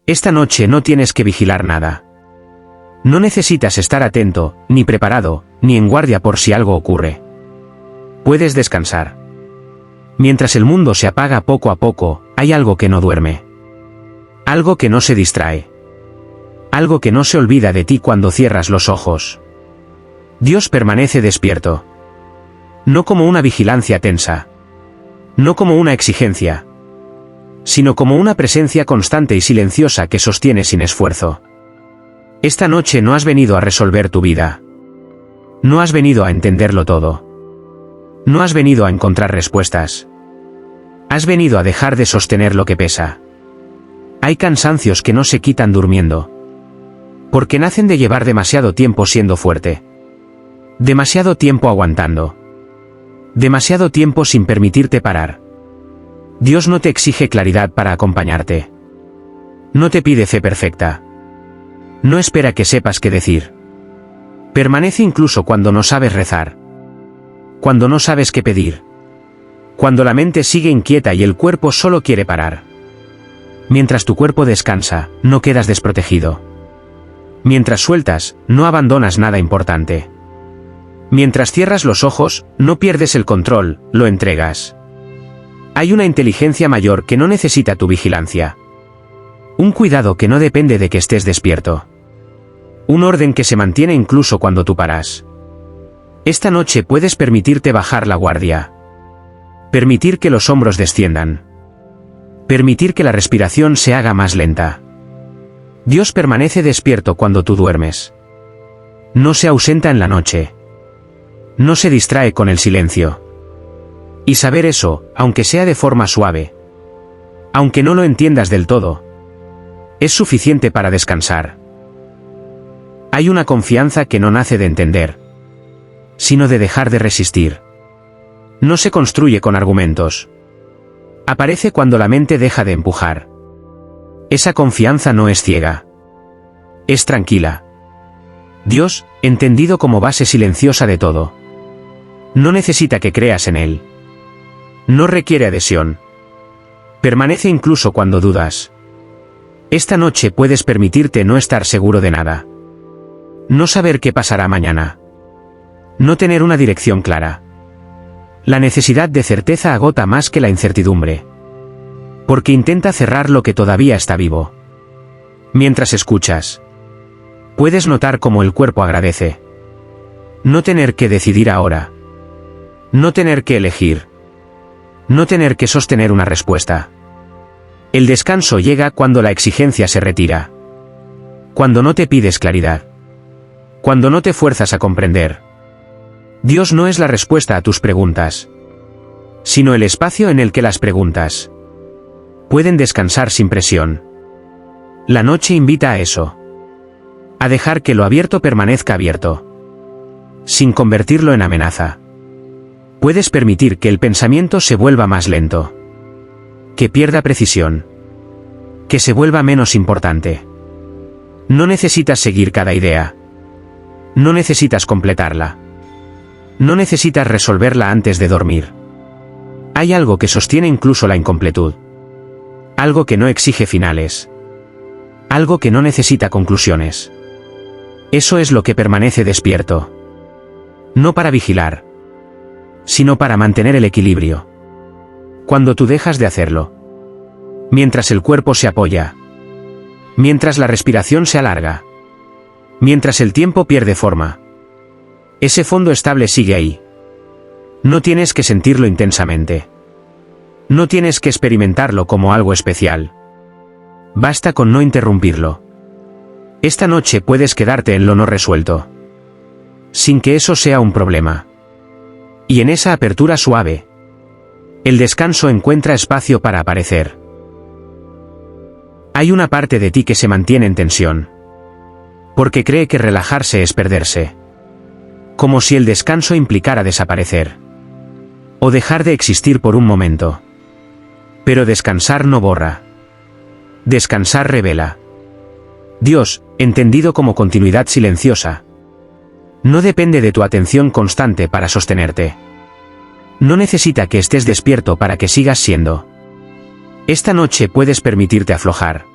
Esta noche no tienes que vigilar nada. No necesitas estar atento, ni preparado, ni en guardia por si algo ocurre. Puedes descansar. Mientras el mundo se apaga poco a poco, hay algo que no duerme. Algo que no se distrae. Algo que no se olvida de ti cuando cierras los ojos. Dios permanece despierto. No como una vigilancia tensa. No como una exigencia. Sino como una presencia constante y silenciosa que sostiene sin esfuerzo. Esta noche no has venido a resolver tu vida. No has venido a entenderlo todo. No has venido a encontrar respuestas. Has venido a dejar de sostener lo que pesa. Hay cansancios que no se quitan durmiendo. Porque nacen de llevar demasiado tiempo siendo fuerte. Demasiado tiempo aguantando. Demasiado tiempo sin permitirte parar. Dios no te exige claridad para acompañarte. No te pide fe perfecta. No espera que sepas qué decir. Permanece incluso cuando no sabes rezar. Cuando no sabes qué pedir. Cuando la mente sigue inquieta y el cuerpo solo quiere parar. Mientras tu cuerpo descansa, no quedas desprotegido. Mientras sueltas, no abandonas nada importante. Mientras cierras los ojos, no pierdes el control, lo entregas. Hay una inteligencia mayor que no necesita tu vigilancia. Un cuidado que no depende de que estés despierto. Un orden que se mantiene incluso cuando tú paras. Esta noche puedes permitirte bajar la guardia. Permitir que los hombros desciendan. Permitir que la respiración se haga más lenta. Dios permanece despierto cuando tú duermes. No se ausenta en la noche. No se distrae con el silencio. Y saber eso, aunque sea de forma suave, aunque no lo entiendas del todo, es suficiente para descansar. Hay una confianza que no nace de entender, sino de dejar de resistir. No se construye con argumentos. Aparece cuando la mente deja de empujar. Esa confianza no es ciega. Es tranquila. Dios, entendido como base silenciosa de todo. No necesita que creas en Él. No requiere adhesión. Permanece incluso cuando dudas. Esta noche puedes permitirte no estar seguro de nada. No saber qué pasará mañana. No tener una dirección clara. La necesidad de certeza agota más que la incertidumbre. Porque intenta cerrar lo que todavía está vivo. Mientras escuchas, puedes notar cómo el cuerpo agradece. No tener que decidir ahora. No tener que elegir. No tener que sostener una respuesta. El descanso llega cuando la exigencia se retira. Cuando no te pides claridad. Cuando no te fuerzas a comprender. Dios no es la respuesta a tus preguntas, sino el espacio en el que las preguntas pueden descansar sin presión. La noche invita a eso. A dejar que lo abierto permanezca abierto. Sin convertirlo en amenaza. Puedes permitir que el pensamiento se vuelva más lento. Que pierda precisión. Que se vuelva menos importante. No necesitas seguir cada idea. No necesitas completarla. No necesitas resolverla antes de dormir. Hay algo que sostiene incluso la incompletud. Algo que no exige finales. Algo que no necesita conclusiones. Eso es lo que permanece despierto. No para vigilar, sino para mantener el equilibrio. Cuando tú dejas de hacerlo. Mientras el cuerpo se apoya. Mientras la respiración se alarga. Mientras el tiempo pierde forma. Ese fondo estable sigue ahí. No tienes que sentirlo intensamente. No tienes que experimentarlo como algo especial. Basta con no interrumpirlo. Esta noche puedes quedarte en lo no resuelto. Sin que eso sea un problema. Y en esa apertura suave, el descanso encuentra espacio para aparecer. Hay una parte de ti que se mantiene en tensión. Porque cree que relajarse es perderse. Como si el descanso implicara desaparecer. O dejar de existir por un momento. Pero descansar no borra. Descansar revela. Dios, entendido como continuidad silenciosa, no depende de tu atención constante para sostenerte. No necesita que estés despierto para que sigas siendo. Esta noche puedes permitirte aflojar.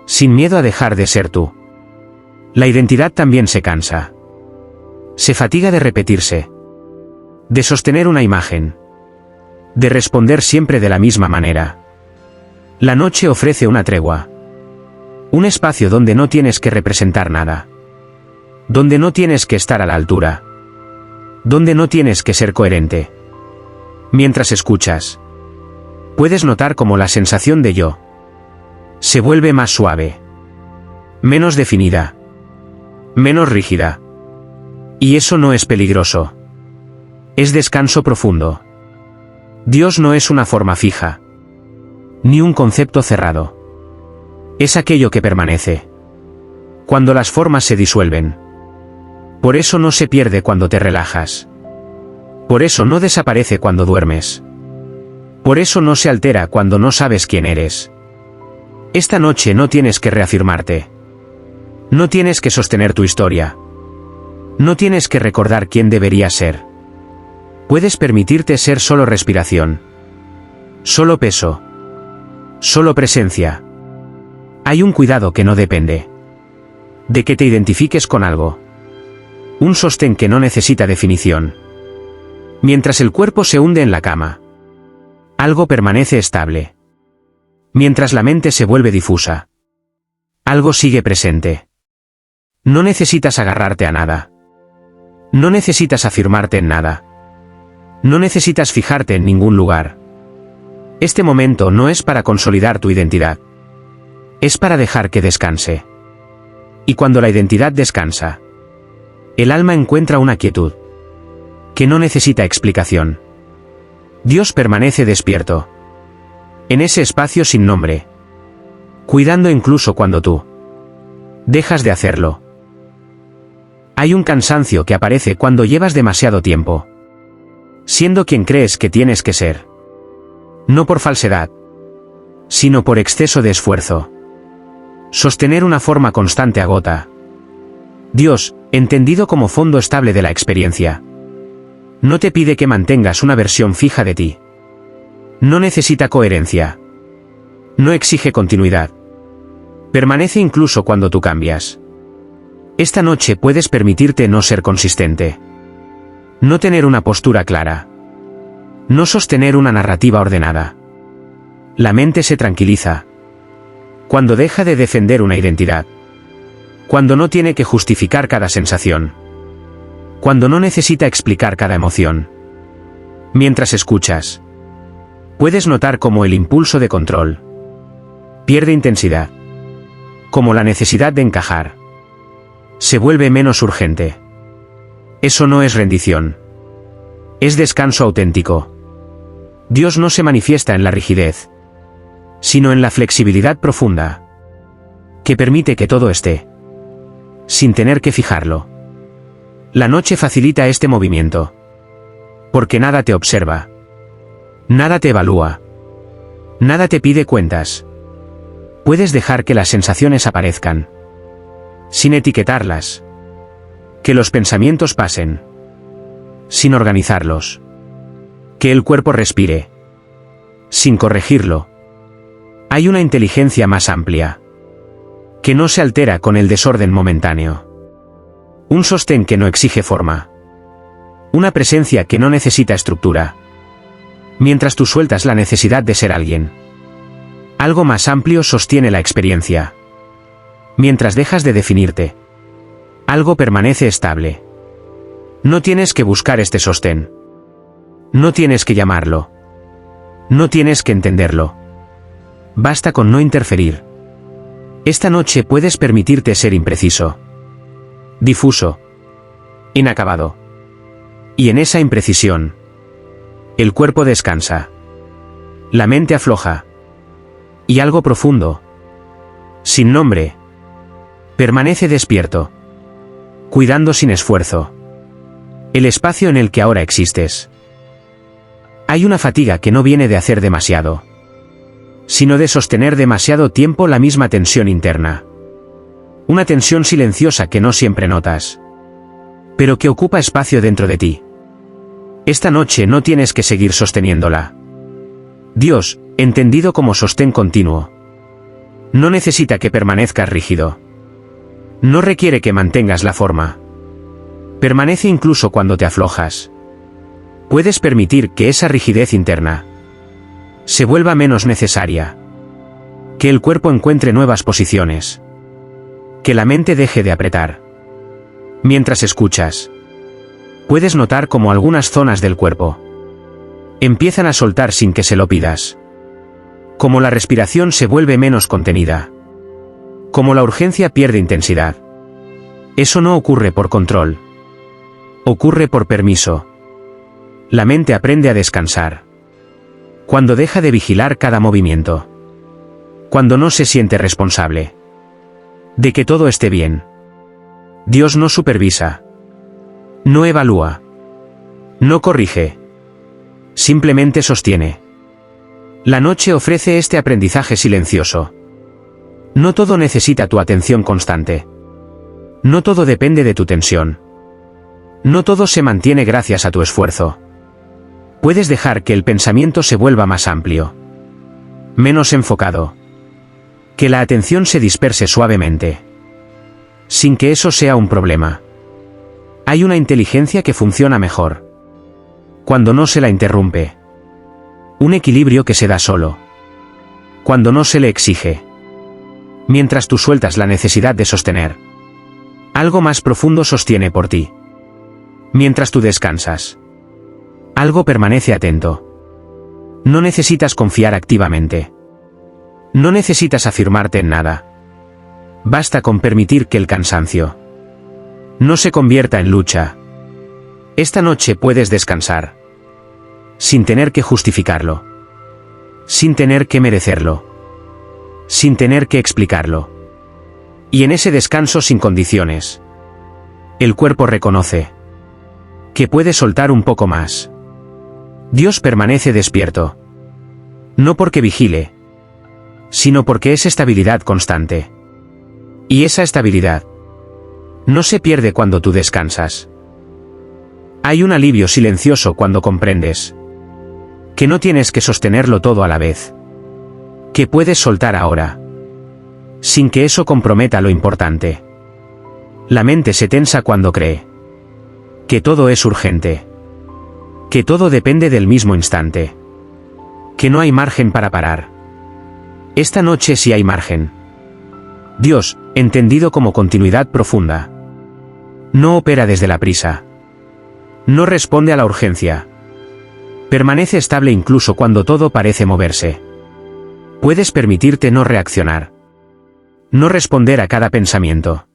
sin miedo a dejar de ser tú. La identidad también se cansa. Se fatiga de repetirse, de sostener una imagen, de responder siempre de la misma manera. La noche ofrece una tregua, un espacio donde no tienes que representar nada, donde no tienes que estar a la altura, donde no tienes que ser coherente. Mientras escuchas, puedes notar cómo la sensación de yo se vuelve más suave, menos definida, menos rígida. Y eso no es peligroso. Es descanso profundo. Dios no es una forma fija, ni un concepto cerrado. Es aquello que permanece cuando las formas se disuelven. Por eso no se pierde cuando te relajas. Por eso no desaparece cuando duermes. Por eso no se altera cuando no sabes quién eres. Esta noche no tienes que reafirmarte. No tienes que sostener tu historia. No tienes que recordar quién deberías ser. Puedes permitirte ser solo respiración. Solo peso. Solo presencia. Hay un cuidado que no depende de que te identifiques con algo. Un sostén que no necesita definición. Mientras el cuerpo se hunde en la cama, algo permanece estable. Mientras la mente se vuelve difusa, algo sigue presente. No necesitas agarrarte a nada. No necesitas afirmarte en nada. No necesitas fijarte en ningún lugar. Este momento no es para consolidar tu identidad. Es para dejar que descanse. Y cuando la identidad descansa, el alma encuentra una quietud que no necesita explicación. Dios permanece despierto en ese espacio sin nombre, cuidando incluso cuando tú dejas de hacerlo. Hay un cansancio que aparece cuando llevas demasiado tiempo siendo quien crees que tienes que ser. No por falsedad, sino por exceso de esfuerzo. Sostener una forma constante agota. Dios, entendido como fondo estable de la experiencia, no te pide que mantengas una versión fija de ti. No necesita coherencia. No exige continuidad. Permanece incluso cuando tú cambias. Esta noche puedes permitirte no ser consistente. No tener una postura clara. No sostener una narrativa ordenada. La mente se tranquiliza cuando deja de defender una identidad. Cuando no tiene que justificar cada sensación. Cuando no necesita explicar cada emoción. Mientras escuchas, puedes notar cómo el impulso de control pierde intensidad. Como la necesidad de encajar se vuelve menos urgente. Eso no es rendición. Es descanso auténtico. Dios no se manifiesta en la rigidez, sino en la flexibilidad profunda, que permite que todo esté, sin tener que fijarlo. La noche facilita este movimiento, porque nada te observa, nada te evalúa, nada te pide cuentas. Puedes dejar que las sensaciones aparezcan, sin etiquetarlas. Que los pensamientos pasen, sin organizarlos. Que el cuerpo respire, sin corregirlo. Hay una inteligencia más amplia, que no se altera con el desorden momentáneo. Un sostén que no exige forma. Una presencia que no necesita estructura. Mientras tú sueltas la necesidad de ser alguien, algo más amplio sostiene la experiencia. Mientras dejas de definirte, algo permanece estable. No tienes que buscar este sostén. No tienes que llamarlo. No tienes que entenderlo. Basta con no interferir. Esta noche puedes permitirte ser impreciso, difuso, inacabado. Y en esa imprecisión, el cuerpo descansa. La mente afloja. Y algo profundo, sin nombre, permanece despierto, cuidando sin esfuerzo el espacio en el que ahora existes. Hay una fatiga que no viene de hacer demasiado, sino de sostener demasiado tiempo la misma tensión interna. Una tensión silenciosa que no siempre notas, pero que ocupa espacio dentro de ti. Esta noche no tienes que seguir sosteniéndola. Dios, entendido como sostén continuo, No necesita que permanezcas rígido. No requiere que mantengas la forma. Permanece incluso cuando te aflojas. Puedes permitir que esa rigidez interna se vuelva menos necesaria. Que el cuerpo encuentre nuevas posiciones. Que la mente deje de apretar. Mientras escuchas, puedes notar cómo algunas zonas del cuerpo empiezan a soltar sin que se lo pidas. Como la respiración se vuelve menos contenida. Como la urgencia pierde intensidad. Eso no ocurre por control. Ocurre por permiso. La mente aprende a descansar. Cuando deja de vigilar cada movimiento. Cuando no se siente responsable de que todo esté bien. Dios no supervisa. No evalúa. No corrige. Simplemente sostiene. La noche ofrece este aprendizaje silencioso. No todo necesita tu atención constante. No todo depende de tu tensión. No todo se mantiene gracias a tu esfuerzo. Puedes dejar que el pensamiento se vuelva más amplio. Menos enfocado. Que la atención se disperse suavemente. Sin que eso sea un problema. Hay una inteligencia que funciona mejor cuando no se la interrumpe. Un equilibrio que se da solo cuando no se le exige. Mientras tú sueltas la necesidad de sostener, algo más profundo sostiene por ti. Mientras tú descansas, algo permanece atento. No necesitas confiar activamente. No necesitas afirmarte en nada. Basta con permitir que el cansancio no se convierta en lucha. Esta noche puedes descansar. Sin tener que justificarlo. Sin tener que merecerlo. Sin tener que explicarlo. Y en ese descanso sin condiciones, el cuerpo reconoce que puede soltar un poco más. Dios permanece despierto. No porque vigile, sino porque es estabilidad constante. Y esa estabilidad no se pierde cuando tú descansas. Hay un alivio silencioso cuando comprendes que no tienes que sostenerlo todo a la vez. Que puedes soltar ahora, sin que eso comprometa lo importante. La mente se tensa cuando cree que todo es urgente. Que todo depende del mismo instante. Que no hay margen para parar. Esta noche sí hay margen. Dios, entendido como continuidad profunda, no opera desde la prisa. No responde a la urgencia. Permanece estable incluso cuando todo parece moverse. Puedes permitirte no reaccionar. No responder a cada pensamiento.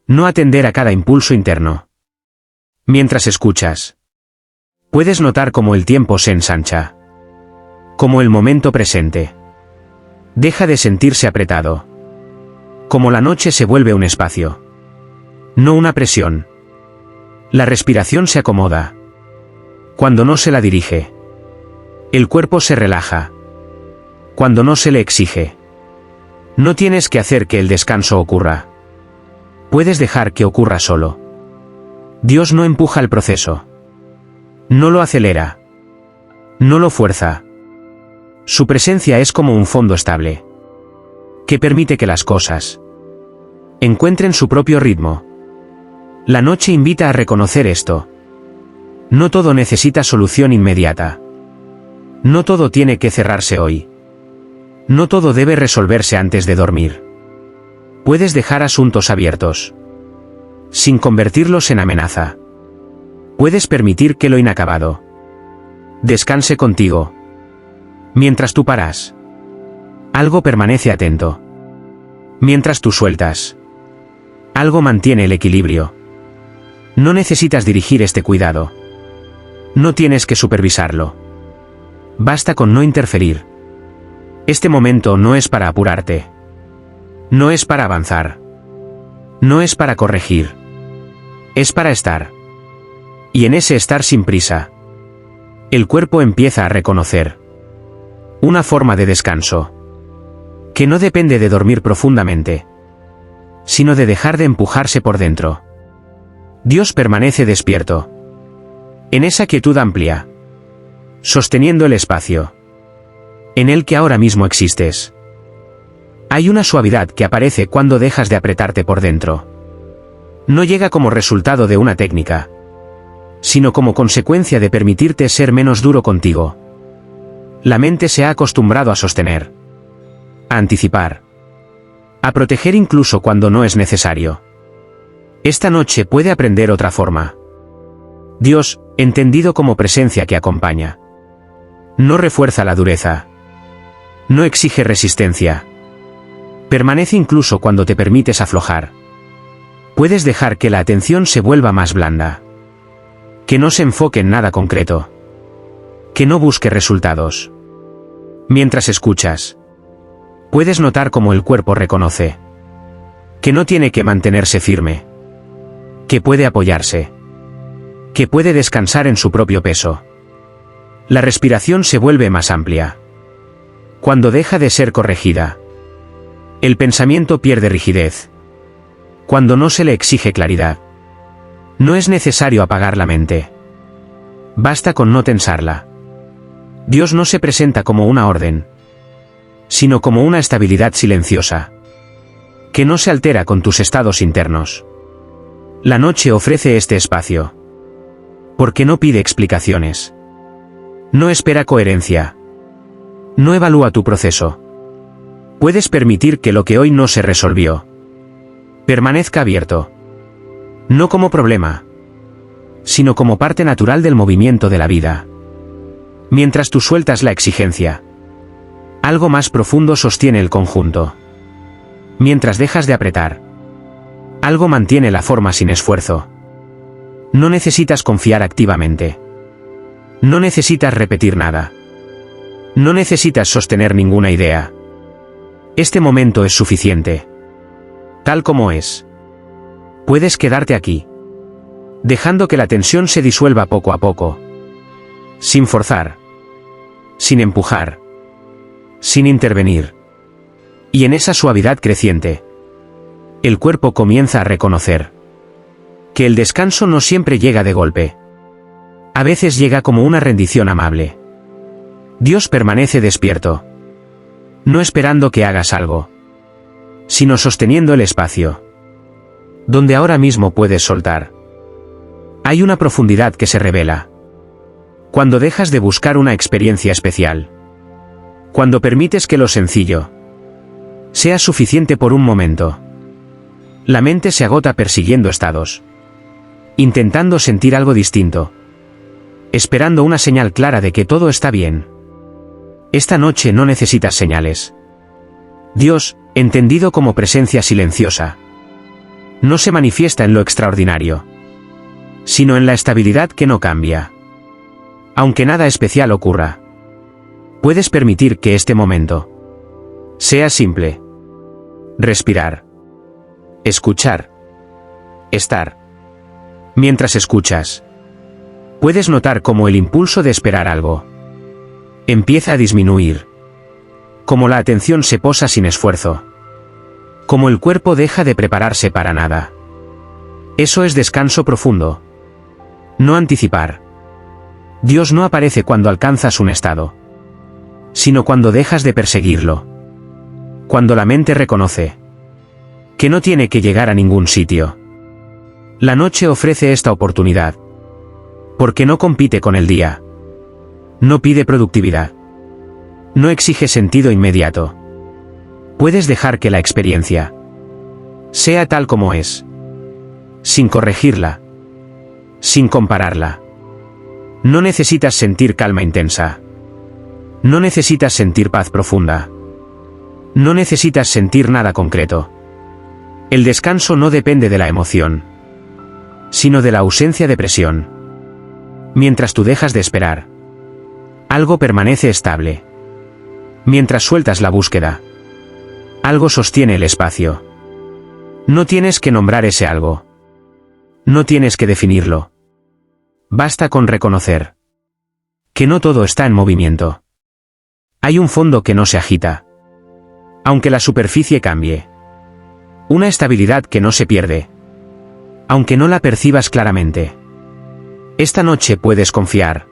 No atender a cada impulso interno. Mientras escuchas, puedes notar cómo el tiempo se ensancha. Como el momento presente deja de sentirse apretado. Como la noche se vuelve un espacio. No una presión. La respiración se acomoda. Cuando no se la dirige. El cuerpo se relaja. Cuando no se le exige. No tienes que hacer que el descanso ocurra. Puedes dejar que ocurra solo. Dios no empuja el proceso. No lo acelera. No lo fuerza. Su presencia es como un fondo estable, que permite que las cosas encuentren su propio ritmo. La noche invita a reconocer esto. No todo necesita solución inmediata. No todo tiene que cerrarse hoy. No todo debe resolverse antes de dormir. Puedes dejar asuntos abiertos, sin convertirlos en amenaza. Puedes permitir que lo inacabado descanse contigo. Mientras tú paras, algo permanece atento. Mientras tú sueltas, algo mantiene el equilibrio. No necesitas dirigir este cuidado. No tienes que supervisarlo. Basta con no interferir. Este momento no es para apurarte. No es para avanzar. No es para corregir. Es para estar. Y en ese estar sin prisa, el cuerpo empieza a reconocer una forma de descanso que no depende de dormir profundamente, sino de dejar de empujarse por dentro. Dios permanece despierto. En esa quietud amplia, sosteniendo el espacio en el que ahora mismo existes. Hay una suavidad que aparece cuando dejas de apretarte por dentro. No llega como resultado de una técnica, sino como consecuencia de permitirte ser menos duro contigo. La mente se ha acostumbrado a sostener, a anticipar, a proteger incluso cuando no es necesario. Esta noche puede aprender otra forma. Dios, entendido como presencia que acompaña, no refuerza la dureza, no exige resistencia. Permanece incluso cuando te permites aflojar. Puedes dejar que la atención se vuelva más blanda, que no se enfoque en nada concreto, que no busque resultados. Mientras escuchas, puedes notar cómo el cuerpo reconoce que no tiene que mantenerse firme, que puede apoyarse, que puede descansar en su propio peso. La respiración se vuelve más amplia cuando deja de ser corregida. El pensamiento pierde rigidez cuando no se le exige claridad. No es necesario apagar la mente. Basta con no tensarla. Dios no se presenta como una orden, sino como una estabilidad silenciosa, que no se altera con tus estados internos. La noche ofrece este espacio, porque no pide explicaciones. No espera coherencia. No evalúa tu proceso. Puedes permitir que lo que hoy no se resolvió permanezca abierto. No como problema, sino como parte natural del movimiento de la vida. Mientras tú sueltas la exigencia, algo más profundo sostiene el conjunto. Mientras dejas de apretar, algo mantiene la forma sin esfuerzo. No necesitas confiar activamente. No necesitas repetir nada. No necesitas sostener ninguna idea. Este momento es suficiente. Tal como es. Puedes quedarte aquí, dejando que la tensión se disuelva poco a poco, sin forzar, sin empujar, sin intervenir. Y en esa suavidad creciente, el cuerpo comienza a reconocer que el descanso no siempre llega de golpe. A veces llega como una rendición amable. Dios permanece despierto, no esperando que hagas algo, sino sosteniendo el espacio, donde ahora mismo puedes soltar. Hay una profundidad que se revela cuando dejas de buscar una experiencia especial, cuando permites que lo sencillo sea suficiente por un momento. La mente se agota persiguiendo estados, intentando sentir algo distinto, esperando una señal clara de que todo está bien. Esta noche no necesitas señales. Dios, entendido como presencia silenciosa, no se manifiesta en lo extraordinario, sino en la estabilidad que no cambia. Aunque nada especial ocurra, puedes permitir que este momento sea simple. Respirar, escuchar, estar. Mientras escuchas, puedes notar cómo el impulso de esperar algo empieza a disminuir, como la atención se posa sin esfuerzo, como el cuerpo deja de prepararse para nada. Eso es descanso profundo. No anticipar. Dios no aparece cuando alcanzas un estado, sino cuando dejas de perseguirlo. Cuando la mente reconoce que no tiene que llegar a ningún sitio. La noche ofrece esta oportunidad, porque no compite con el día. No pide productividad. No exige sentido inmediato. Puedes dejar que la experiencia sea tal como es, sin corregirla, sin compararla. No necesitas sentir calma intensa. No necesitas sentir paz profunda. No necesitas sentir nada concreto. El descanso no depende de la emoción, sino de la ausencia de presión. Mientras tú dejas de esperar, algo permanece estable. Mientras sueltas la búsqueda, algo sostiene el espacio. No tienes que nombrar ese algo. No tienes que definirlo. Basta con reconocer que no todo está en movimiento. Hay un fondo que no se agita, aunque la superficie cambie. Una estabilidad que no se pierde, aunque no la percibas claramente. Esta noche puedes confiar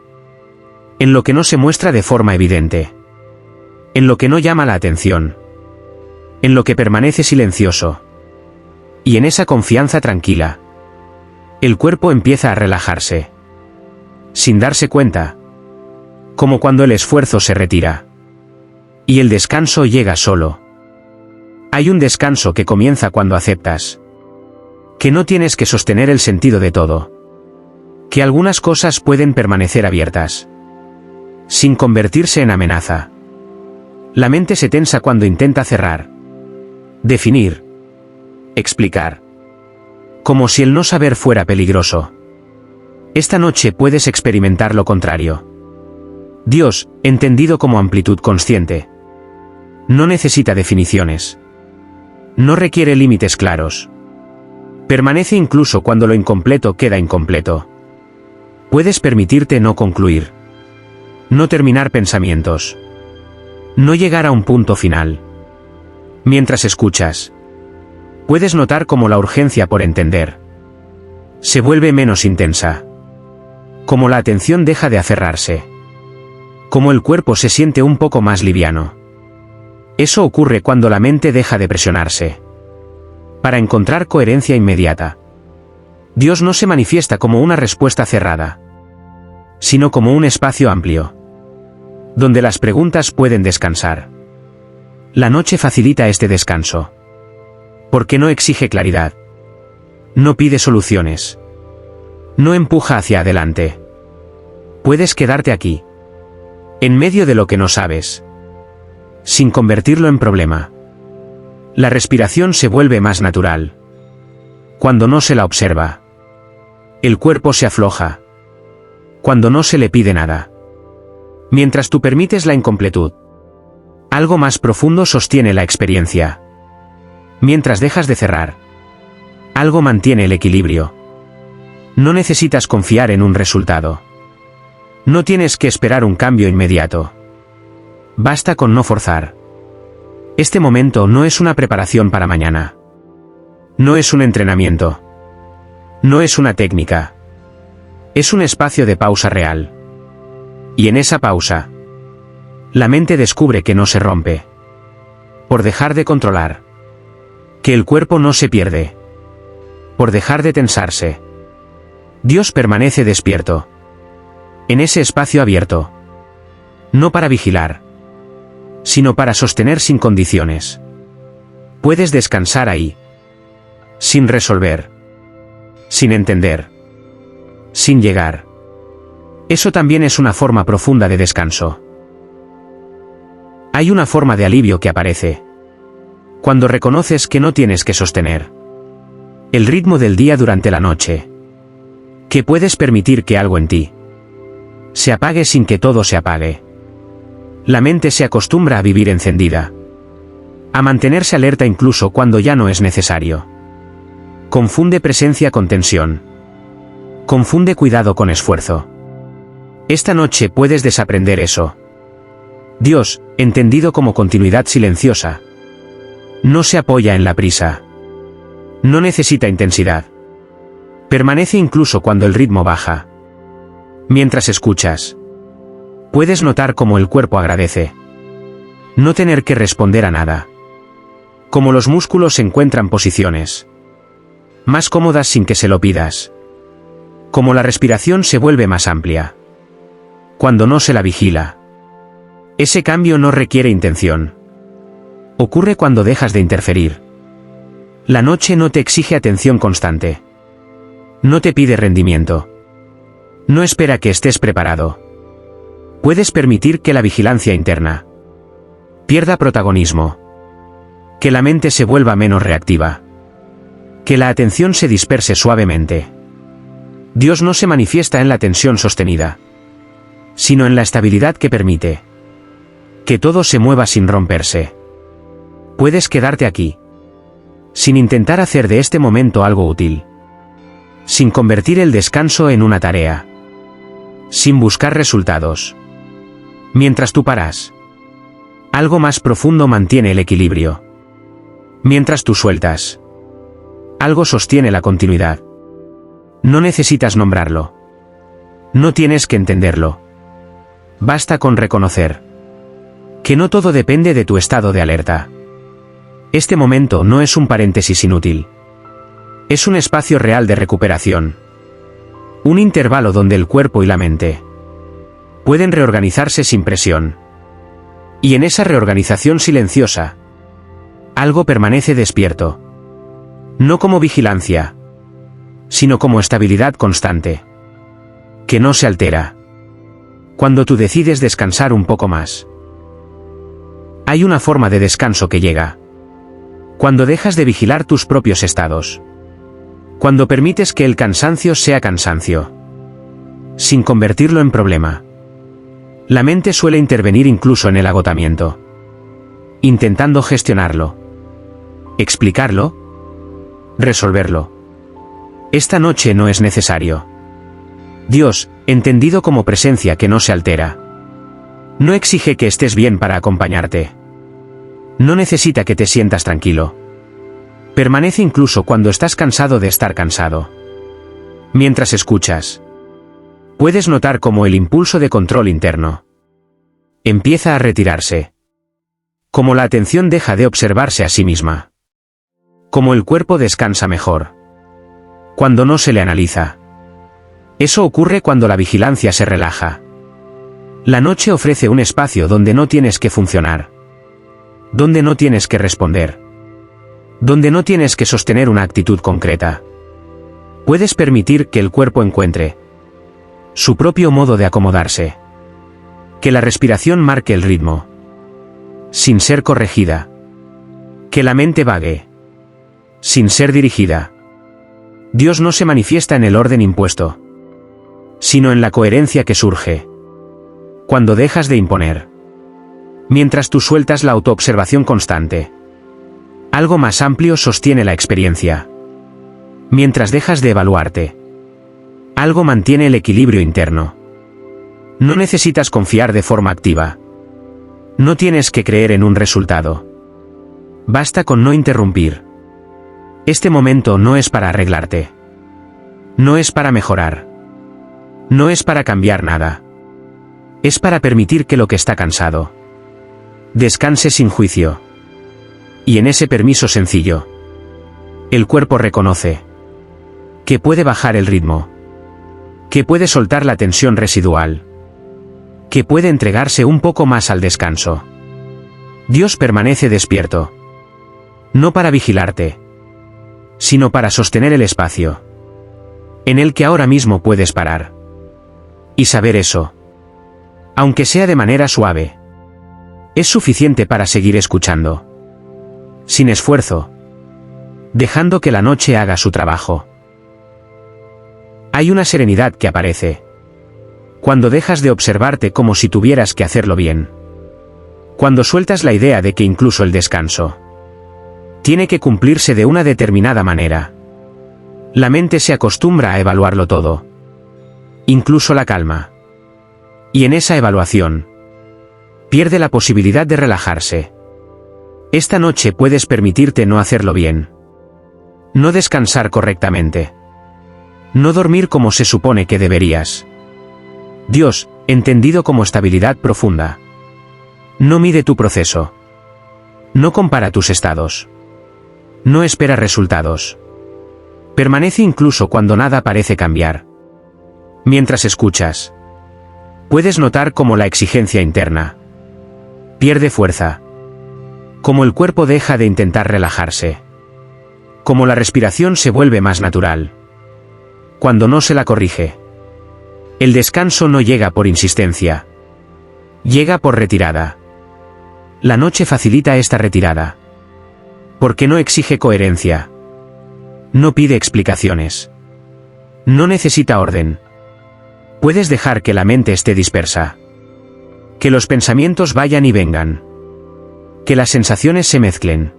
en lo que no se muestra de forma evidente, en lo que no llama la atención, en lo que permanece silencioso. Y en esa confianza tranquila, el cuerpo empieza a relajarse. Sin darse cuenta. Como cuando el esfuerzo se retira. Y el descanso llega solo. Hay un descanso que comienza cuando aceptas. Que no tienes que sostener el sentido de todo. Que algunas cosas pueden permanecer abiertas. Sin convertirse en amenaza. La mente se tensa cuando intenta cerrar. Definir. Explicar. Como si el no saber fuera peligroso. Esta noche puedes experimentar lo contrario. Dios, entendido como amplitud consciente. No necesita definiciones. No requiere límites claros. Permanece incluso cuando lo incompleto queda incompleto. Puedes permitirte no concluir. No terminar pensamientos. No llegar a un punto final. Mientras escuchas, puedes notar cómo la urgencia por entender se vuelve menos intensa. Cómo la atención deja de aferrarse. Cómo el cuerpo se siente un poco más liviano. Eso ocurre cuando la mente deja de presionarse. Para encontrar coherencia inmediata. Dios no se manifiesta como una respuesta cerrada, sino como un espacio amplio, donde las preguntas pueden descansar. La noche facilita este descanso. Porque no exige claridad. No pide soluciones. No empuja hacia adelante. Puedes quedarte aquí, en medio de lo que no sabes, sin convertirlo en problema. La respiración se vuelve más natural cuando no se la observa. El cuerpo se afloja cuando no se le pide nada. Mientras tú permites la incompletud, algo más profundo sostiene la experiencia. Mientras dejas de cerrar, algo mantiene el equilibrio. No necesitas confiar en un resultado. No tienes que esperar un cambio inmediato. Basta con no forzar. Este momento no es una preparación para mañana. No es un entrenamiento. No es una técnica. Es un espacio de pausa real. Y en esa pausa, la mente descubre que no se rompe. Por dejar de controlar. Que el cuerpo no se pierde. Por dejar de tensarse. Dios permanece despierto. En ese espacio abierto. No para vigilar, sino para sostener sin condiciones. Puedes descansar ahí. Sin resolver. Sin entender. Sin llegar. Eso también es una forma profunda de descanso. Hay una forma de alivio que aparece cuando reconoces que no tienes que sostener el ritmo del día durante la noche. Que puedes permitir que algo en ti se apague sin que todo se apague. La mente se acostumbra a vivir encendida. A mantenerse alerta incluso cuando ya no es necesario. Confunde presencia con tensión. Confunde cuidado con esfuerzo. Esta noche puedes desaprender eso. Dios, entendido como continuidad silenciosa, no se apoya en la prisa. No necesita intensidad. Permanece incluso cuando el ritmo baja. Mientras escuchas, puedes notar cómo el cuerpo agradece no tener que responder a nada. Cómo los músculos encuentran posiciones más cómodas sin que se lo pidas. Cómo la respiración se vuelve más amplia cuando no se la vigila. Ese cambio no requiere intención. Ocurre cuando dejas de interferir. La noche no te exige atención constante. No te pide rendimiento. No espera que estés preparado. Puedes permitir que la vigilancia interna pierda protagonismo. Que la mente se vuelva menos reactiva. Que la atención se disperse suavemente. Dios no se manifiesta en la tensión sostenida, sino en la estabilidad que permite que todo se mueva sin romperse. Puedes quedarte aquí, sin intentar hacer de este momento algo útil. Sin convertir el descanso en una tarea. Sin buscar resultados. Mientras tú paras, algo más profundo mantiene el equilibrio. Mientras tú sueltas, algo sostiene la continuidad. No necesitas nombrarlo. No tienes que entenderlo. Basta con reconocer que no todo depende de tu estado de alerta. Este momento no es un paréntesis inútil. Es un espacio real de recuperación. Un intervalo donde el cuerpo y la mente pueden reorganizarse sin presión. Y en esa reorganización silenciosa, algo permanece despierto. No como vigilancia, sino como estabilidad constante, que no se altera. Cuando tú decides descansar un poco más, hay una forma de descanso que llega. Cuando dejas de vigilar tus propios estados. Cuando permites que el cansancio sea cansancio, sin convertirlo en problema. La mente suele intervenir incluso en el agotamiento, intentando gestionarlo, explicarlo, resolverlo. Esta noche no es necesario. Dios, entendido como presencia que no se altera, no exige que estés bien para acompañarte. No necesita que te sientas tranquilo. Permanece incluso cuando estás cansado de estar cansado. Mientras escuchas, puedes notar cómo el impulso de control interno empieza a retirarse. Cómo la atención deja de observarse a sí misma. Cómo el cuerpo descansa mejor cuando no se le analiza. Eso ocurre cuando la vigilancia se relaja. La noche ofrece un espacio donde no tienes que funcionar. Donde no tienes que responder. Donde no tienes que sostener una actitud concreta. Puedes permitir que el cuerpo encuentre su propio modo de acomodarse. Que la respiración marque el ritmo, sin ser corregida. Que la mente vague, sin ser dirigida. Dios no se manifiesta en el orden impuesto, sino en la coherencia que surge cuando dejas de imponer. Mientras tú sueltas la autoobservación constante, algo más amplio sostiene la experiencia. Mientras dejas de evaluarte, algo mantiene el equilibrio interno. No necesitas confiar de forma activa. No tienes que creer en un resultado. Basta con no interrumpir. Este momento no es para arreglarte. No es para mejorar. No es para cambiar nada. Es para permitir que lo que está cansado descanse sin juicio. Y en ese permiso sencillo, el cuerpo reconoce que puede bajar el ritmo, que puede soltar la tensión residual, que puede entregarse un poco más al descanso. Dios permanece despierto, no para vigilarte, sino para sostener el espacio en el que ahora mismo puedes parar. Y saber eso, aunque sea de manera suave, es suficiente para seguir escuchando. Sin esfuerzo. Dejando que la noche haga su trabajo. Hay una serenidad que aparece cuando dejas de observarte como si tuvieras que hacerlo bien. Cuando sueltas la idea de que incluso el descanso tiene que cumplirse de una determinada manera. La mente se acostumbra a evaluarlo todo. Incluso la calma. Y en esa evaluación, pierde la posibilidad de relajarse. Esta noche puedes permitirte no hacerlo bien. No descansar correctamente. No dormir como se supone que deberías. Dios, entendido como estabilidad profunda, no mide tu proceso. No compara tus estados. No espera resultados. Permanece incluso cuando nada parece cambiar. Mientras escuchas, puedes notar cómo la exigencia interna pierde fuerza. Cómo el cuerpo deja de intentar relajarse. Cómo la respiración se vuelve más natural cuando no se la corrige. El descanso no llega por insistencia. Llega por retirada. La noche facilita esta retirada. Porque no exige coherencia. No pide explicaciones. No necesita orden. Puedes dejar que la mente esté dispersa. Que los pensamientos vayan y vengan. Que las sensaciones se mezclen,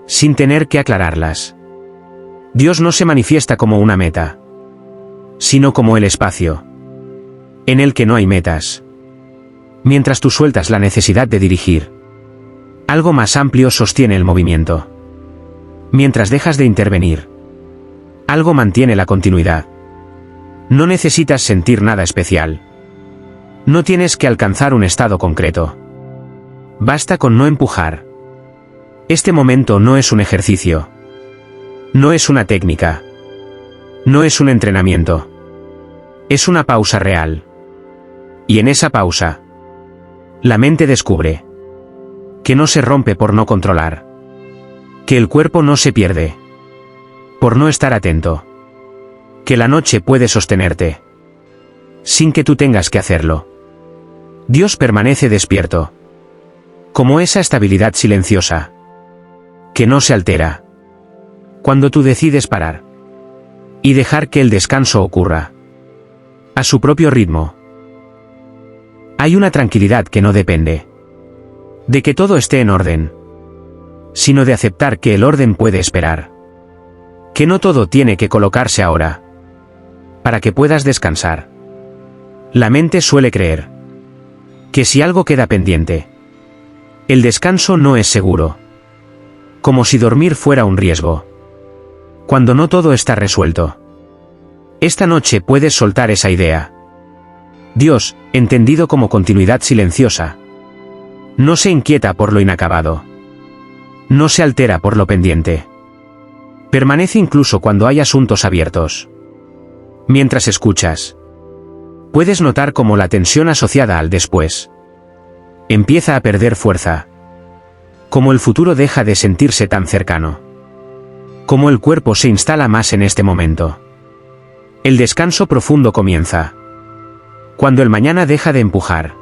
sin tener que aclararlas. Dios no se manifiesta como una meta, sino como el espacio en el que no hay metas. Mientras tú sueltas la necesidad de dirigir, algo más amplio sostiene el movimiento. Mientras dejas de intervenir, algo mantiene la continuidad. No necesitas sentir nada especial. No tienes que alcanzar un estado concreto. Basta con no empujar. Este momento no es un ejercicio. No es una técnica. No es un entrenamiento. Es una pausa real. Y en esa pausa, la mente descubre que no se rompe por no controlar. Que el cuerpo no se pierde por no estar atento. Que la noche puede sostenerte sin que tú tengas que hacerlo. Dios permanece despierto, como esa estabilidad silenciosa que no se altera cuando tú decides parar y dejar que el descanso ocurra a su propio ritmo. Hay una tranquilidad que no depende de que todo esté en orden, sino de aceptar que el orden puede esperar, que no todo tiene que colocarse ahora para que puedas descansar. La mente suele creer que si algo queda pendiente, el descanso no es seguro, como si dormir fuera un riesgo, cuando no todo está resuelto. Esta noche puedes soltar esa idea. Dios, entendido como continuidad silenciosa, no se inquieta por lo inacabado. No se altera por lo pendiente. Permanece incluso cuando hay asuntos abiertos. Mientras escuchas, puedes notar cómo la tensión asociada al después empieza a perder fuerza. Cómo el futuro deja de sentirse tan cercano. Cómo el cuerpo se instala más en este momento. El descanso profundo comienza cuando el mañana deja de empujar.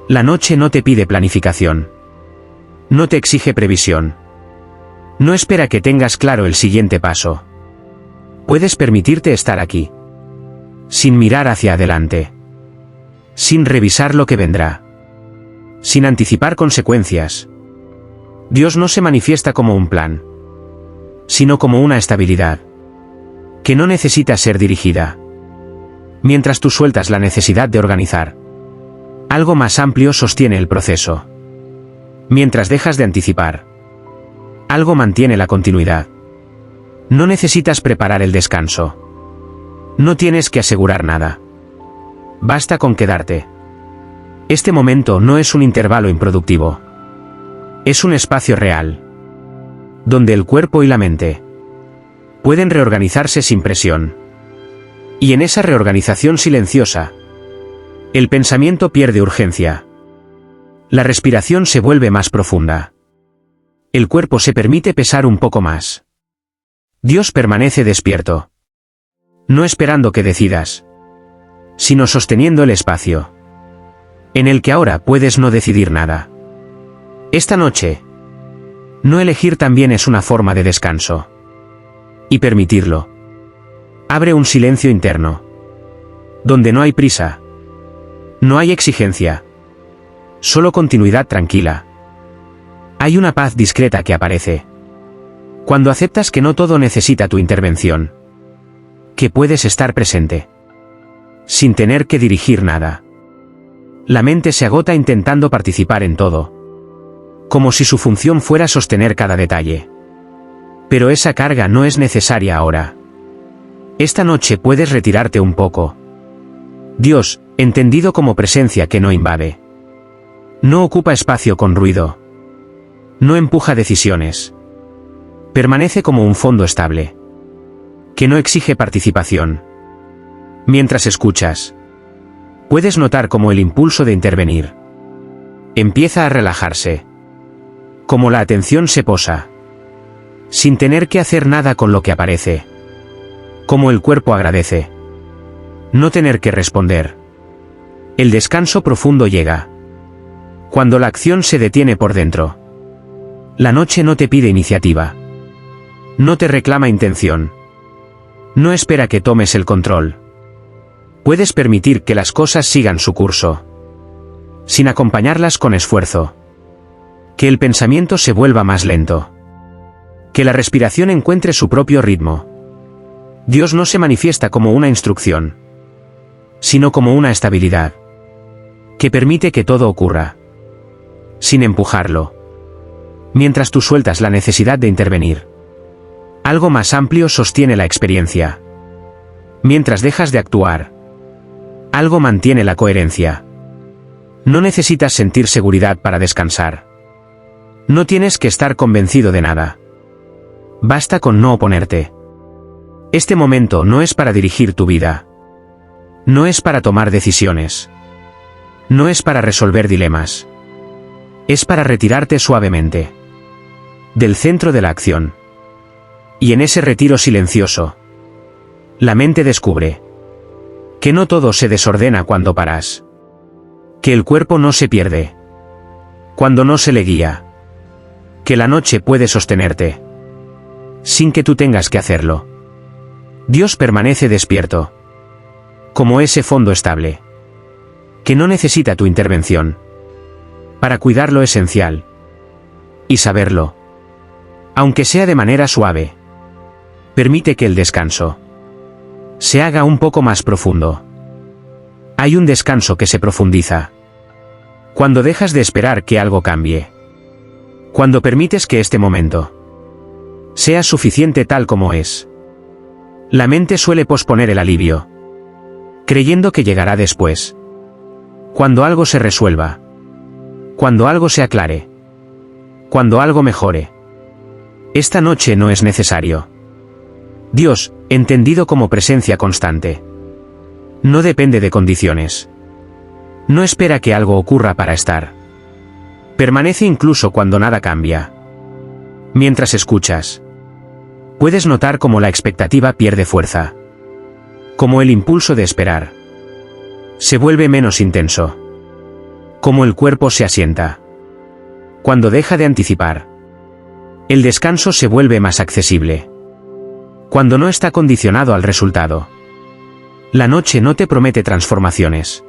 La noche no te pide planificación. No te exige previsión. No espera que tengas claro el siguiente paso. Puedes permitirte estar aquí, sin mirar hacia adelante, sin revisar lo que vendrá, sin anticipar consecuencias. Dios no se manifiesta como un plan, sino como una estabilidad que no necesita ser dirigida. Mientras tú sueltas la necesidad de organizar, algo más amplio sostiene el proceso. Mientras dejas de anticipar, algo mantiene la continuidad. No necesitas preparar el descanso. No tienes que asegurar nada. Basta con quedarte. Este momento no es un intervalo improductivo. Es un espacio real, donde el cuerpo y la mente pueden reorganizarse sin presión. Y en esa reorganización silenciosa, el pensamiento pierde urgencia. La respiración se vuelve más profunda. El cuerpo se permite pesar un poco más. Dios permanece despierto, no esperando que decidas, sino sosteniendo el espacio en el que ahora puedes no decidir nada. Esta noche, no elegir también es una forma de descanso. Y permitirlo abre un silencio interno, donde no hay prisa, no hay exigencia, solo continuidad tranquila. Hay una paz discreta que aparece cuando aceptas que no todo necesita tu intervención, que puedes estar presente, sin tener que dirigir nada. La mente se agota intentando participar en todo, como si su función fuera sostener cada detalle. Pero esa carga no es necesaria ahora. Esta noche puedes retirarte un poco. Dios, entendido como presencia que no invade, no ocupa espacio con ruido, no empuja decisiones. Permanece como un fondo estable, que no exige participación. Mientras escuchas, puedes notar cómo el impulso de intervenir empieza a relajarse, cómo la atención se posa, sin tener que hacer nada con lo que aparece, cómo el cuerpo agradece no tener que responder. El descanso profundo llega cuando la acción se detiene por dentro. La noche no te pide iniciativa. No te reclama intención. No espera que tomes el control. Puedes permitir que las cosas sigan su curso, sin acompañarlas con esfuerzo. Que el pensamiento se vuelva más lento. Que la respiración encuentre su propio ritmo. Dios no se manifiesta como una instrucción, sino como una estabilidad, que permite que todo ocurra, sin empujarlo. Mientras tú sueltas la necesidad de intervenir, algo más amplio sostiene la experiencia. Mientras dejas de actuar, algo mantiene la coherencia. No necesitas sentir seguridad para descansar. No tienes que estar convencido de nada. Basta con no oponerte. Este momento no es para dirigir tu vida. No es para tomar decisiones. No es para resolver dilemas. Es para retirarte suavemente del centro de la acción. Y en ese retiro silencioso, la mente descubre que no todo se desordena cuando paras. Que el cuerpo no se pierde cuando no se le guía. Que la noche puede sostenerte sin que tú tengas que hacerlo. Dios permanece despierto, como ese fondo estable, que no necesita tu intervención para cuidar lo esencial. Y saberlo, aunque sea de manera suave, permite que el descanso se haga un poco más profundo. Hay un descanso que se profundiza cuando dejas de esperar que algo cambie. Cuando permites que este momento sea suficiente tal como es. La mente suele posponer el alivio, creyendo que llegará después. Cuando algo se resuelva. Cuando algo se aclare. Cuando algo mejore. Esta noche no es necesario. Dios, entendido como presencia constante, no depende de condiciones. No espera que algo ocurra para estar. Permanece incluso cuando nada cambia. Mientras escuchas, puedes notar cómo la expectativa pierde fuerza. Cómo el impulso de esperar se vuelve menos intenso. Cómo el cuerpo se asienta. Cuando deja de anticipar, el descanso se vuelve más accesible. Cuando no está condicionado al resultado. La noche no te promete transformaciones.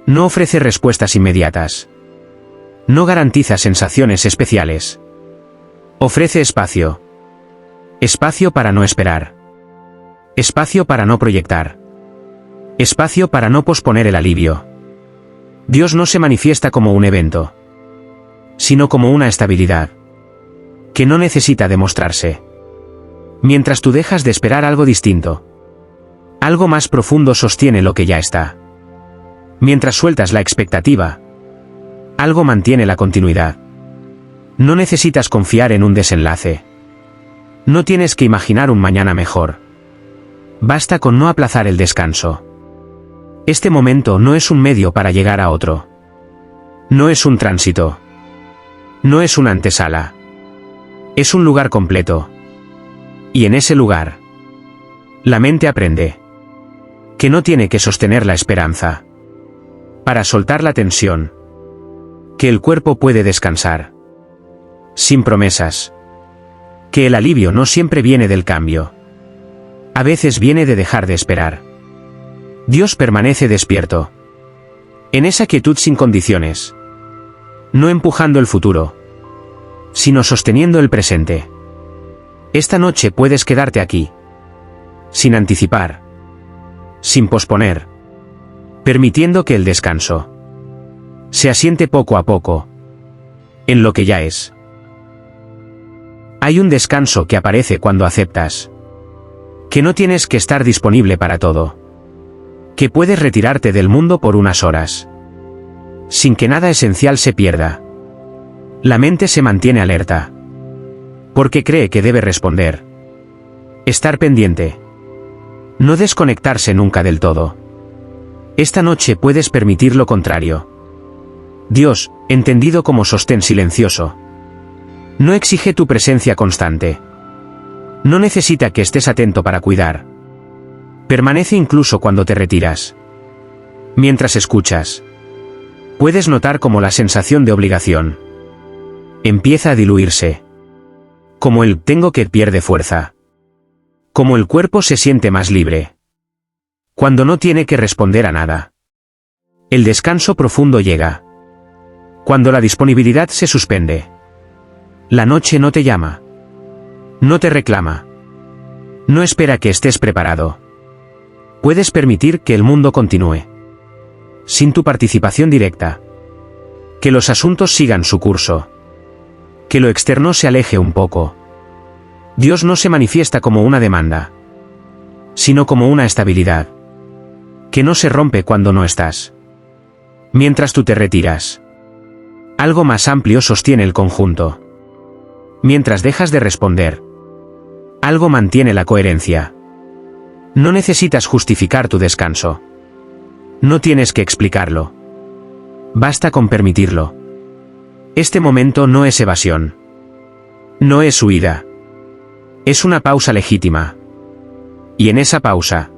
No ofrece respuestas inmediatas. No garantiza sensaciones especiales. Ofrece espacio. Espacio para no esperar. Espacio para no proyectar. Espacio para no posponer el alivio. Dios no se manifiesta como un evento, sino como una estabilidad que no necesita demostrarse. Mientras tú dejas de esperar algo distinto, algo más profundo sostiene lo que ya está. Mientras sueltas la expectativa, algo mantiene la continuidad. No necesitas confiar en un desenlace. No tienes que imaginar un mañana mejor. Basta con no aplazar el descanso. Este momento no es un medio para llegar a otro. No es un tránsito. No es una antesala. Es un lugar completo. Y en ese lugar, la mente aprende que no tiene que sostener la esperanza para soltar la tensión. Que el cuerpo puede descansar sin promesas. Que el alivio no siempre viene del cambio. A veces viene de dejar de esperar. Dios permanece despierto en esa quietud sin condiciones. No empujando el futuro, sino sosteniendo el presente. Esta noche puedes quedarte aquí, sin anticipar, sin posponer, permitiendo que el descanso se asiente poco a poco en lo que ya es. Hay un descanso que aparece cuando aceptas que no tienes que estar disponible para todo, que puedes retirarte del mundo por unas horas, sin que nada esencial se pierda. La mente se mantiene alerta, porque cree que debe responder, estar pendiente, no desconectarse nunca del todo. Esta noche puedes permitir lo contrario. Dios, entendido como sostén silencioso, no exige tu presencia constante. No necesita que estés atento para cuidar. Permanece incluso cuando te retiras. Mientras escuchas, puedes notar cómo la sensación de obligación empieza a diluirse. Como el tengo que pierde fuerza. Como el cuerpo se siente más libre. Cuando no tiene que responder a nada. El descanso profundo llega. Cuando la disponibilidad se suspende. La noche no te llama. No te reclama. No espera que estés preparado. Puedes permitir que el mundo continúe. Sin tu participación directa. Que los asuntos sigan su curso. Que lo externo se aleje un poco. Dios no se manifiesta como una demanda, sino como una estabilidad que no se rompe cuando no estás. Mientras tú te retiras, Algo más amplio sostiene el conjunto. Mientras dejas de responder, algo mantiene la coherencia. No necesitas justificar tu descanso. No tienes que explicarlo. Basta con permitirlo. Este momento no es evasión. No es huida. Es una pausa legítima. Y en esa pausa,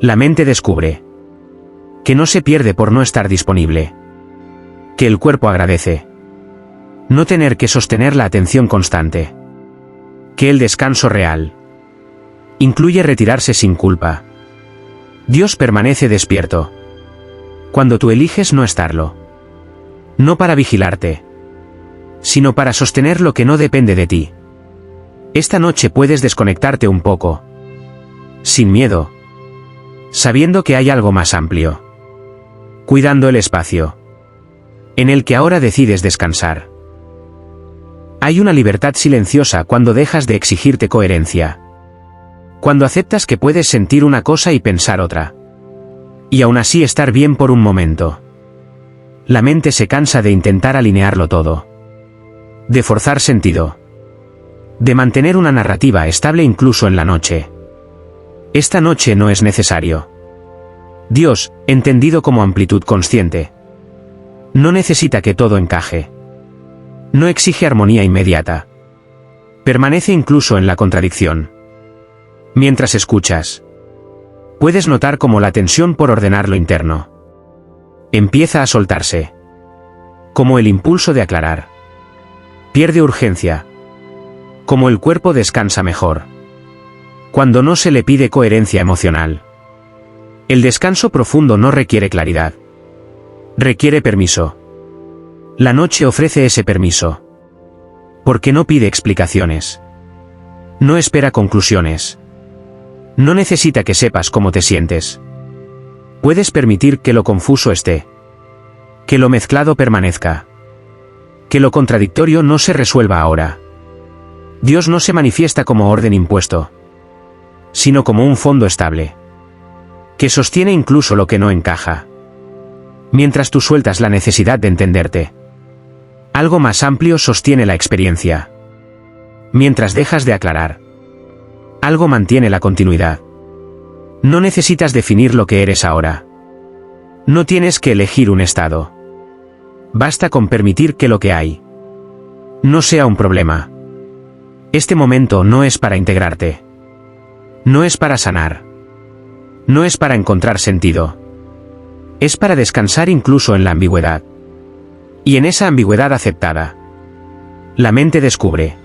la mente descubre que no se pierde por no estar disponible. Que el cuerpo agradece no tener que sostener la atención constante. Que el descanso real incluye retirarse sin culpa. Dios permanece despierto cuando tú eliges no estarlo. No para vigilarte, sino para sostener lo que no depende de ti. Esta noche puedes desconectarte un poco, sin miedo, sabiendo que hay algo más amplio, cuidando el espacio en el que ahora decides descansar. Hay una libertad silenciosa cuando dejas de exigirte coherencia. Cuando aceptas que puedes sentir una cosa y pensar otra. Y aún así estar bien por un momento. La mente se cansa de intentar alinearlo todo. De forzar sentido. De mantener una narrativa estable incluso en la noche. Esta noche no es necesario. Dios, entendido como amplitud consciente, no necesita que todo encaje. No exige armonía inmediata. Permanece incluso en la contradicción. Mientras escuchas, puedes notar cómo la tensión por ordenar lo interno empieza a soltarse. Como el impulso de aclarar pierde urgencia. Como el cuerpo descansa mejor cuando no se le pide coherencia emocional. El descanso profundo no requiere claridad. Requiere permiso. La noche ofrece ese permiso. Porque no pide explicaciones. No espera conclusiones. No necesita que sepas cómo te sientes. Puedes permitir que lo confuso esté. Que lo mezclado permanezca. Que lo contradictorio no se resuelva ahora. Dios no se manifiesta como orden impuesto, sino como un fondo estable, que sostiene incluso lo que no encaja. Mientras tú sueltas la necesidad de entenderte, algo más amplio sostiene la experiencia. Mientras dejas de aclarar, algo mantiene la continuidad. No necesitas definir lo que eres ahora. No tienes que elegir un estado. Basta con permitir que lo que hay no sea un problema. Este momento no es para integrarte. No es para sanar. No es para encontrar sentido. Es para descansar incluso en la ambigüedad. Y en esa ambigüedad aceptada, la mente descubre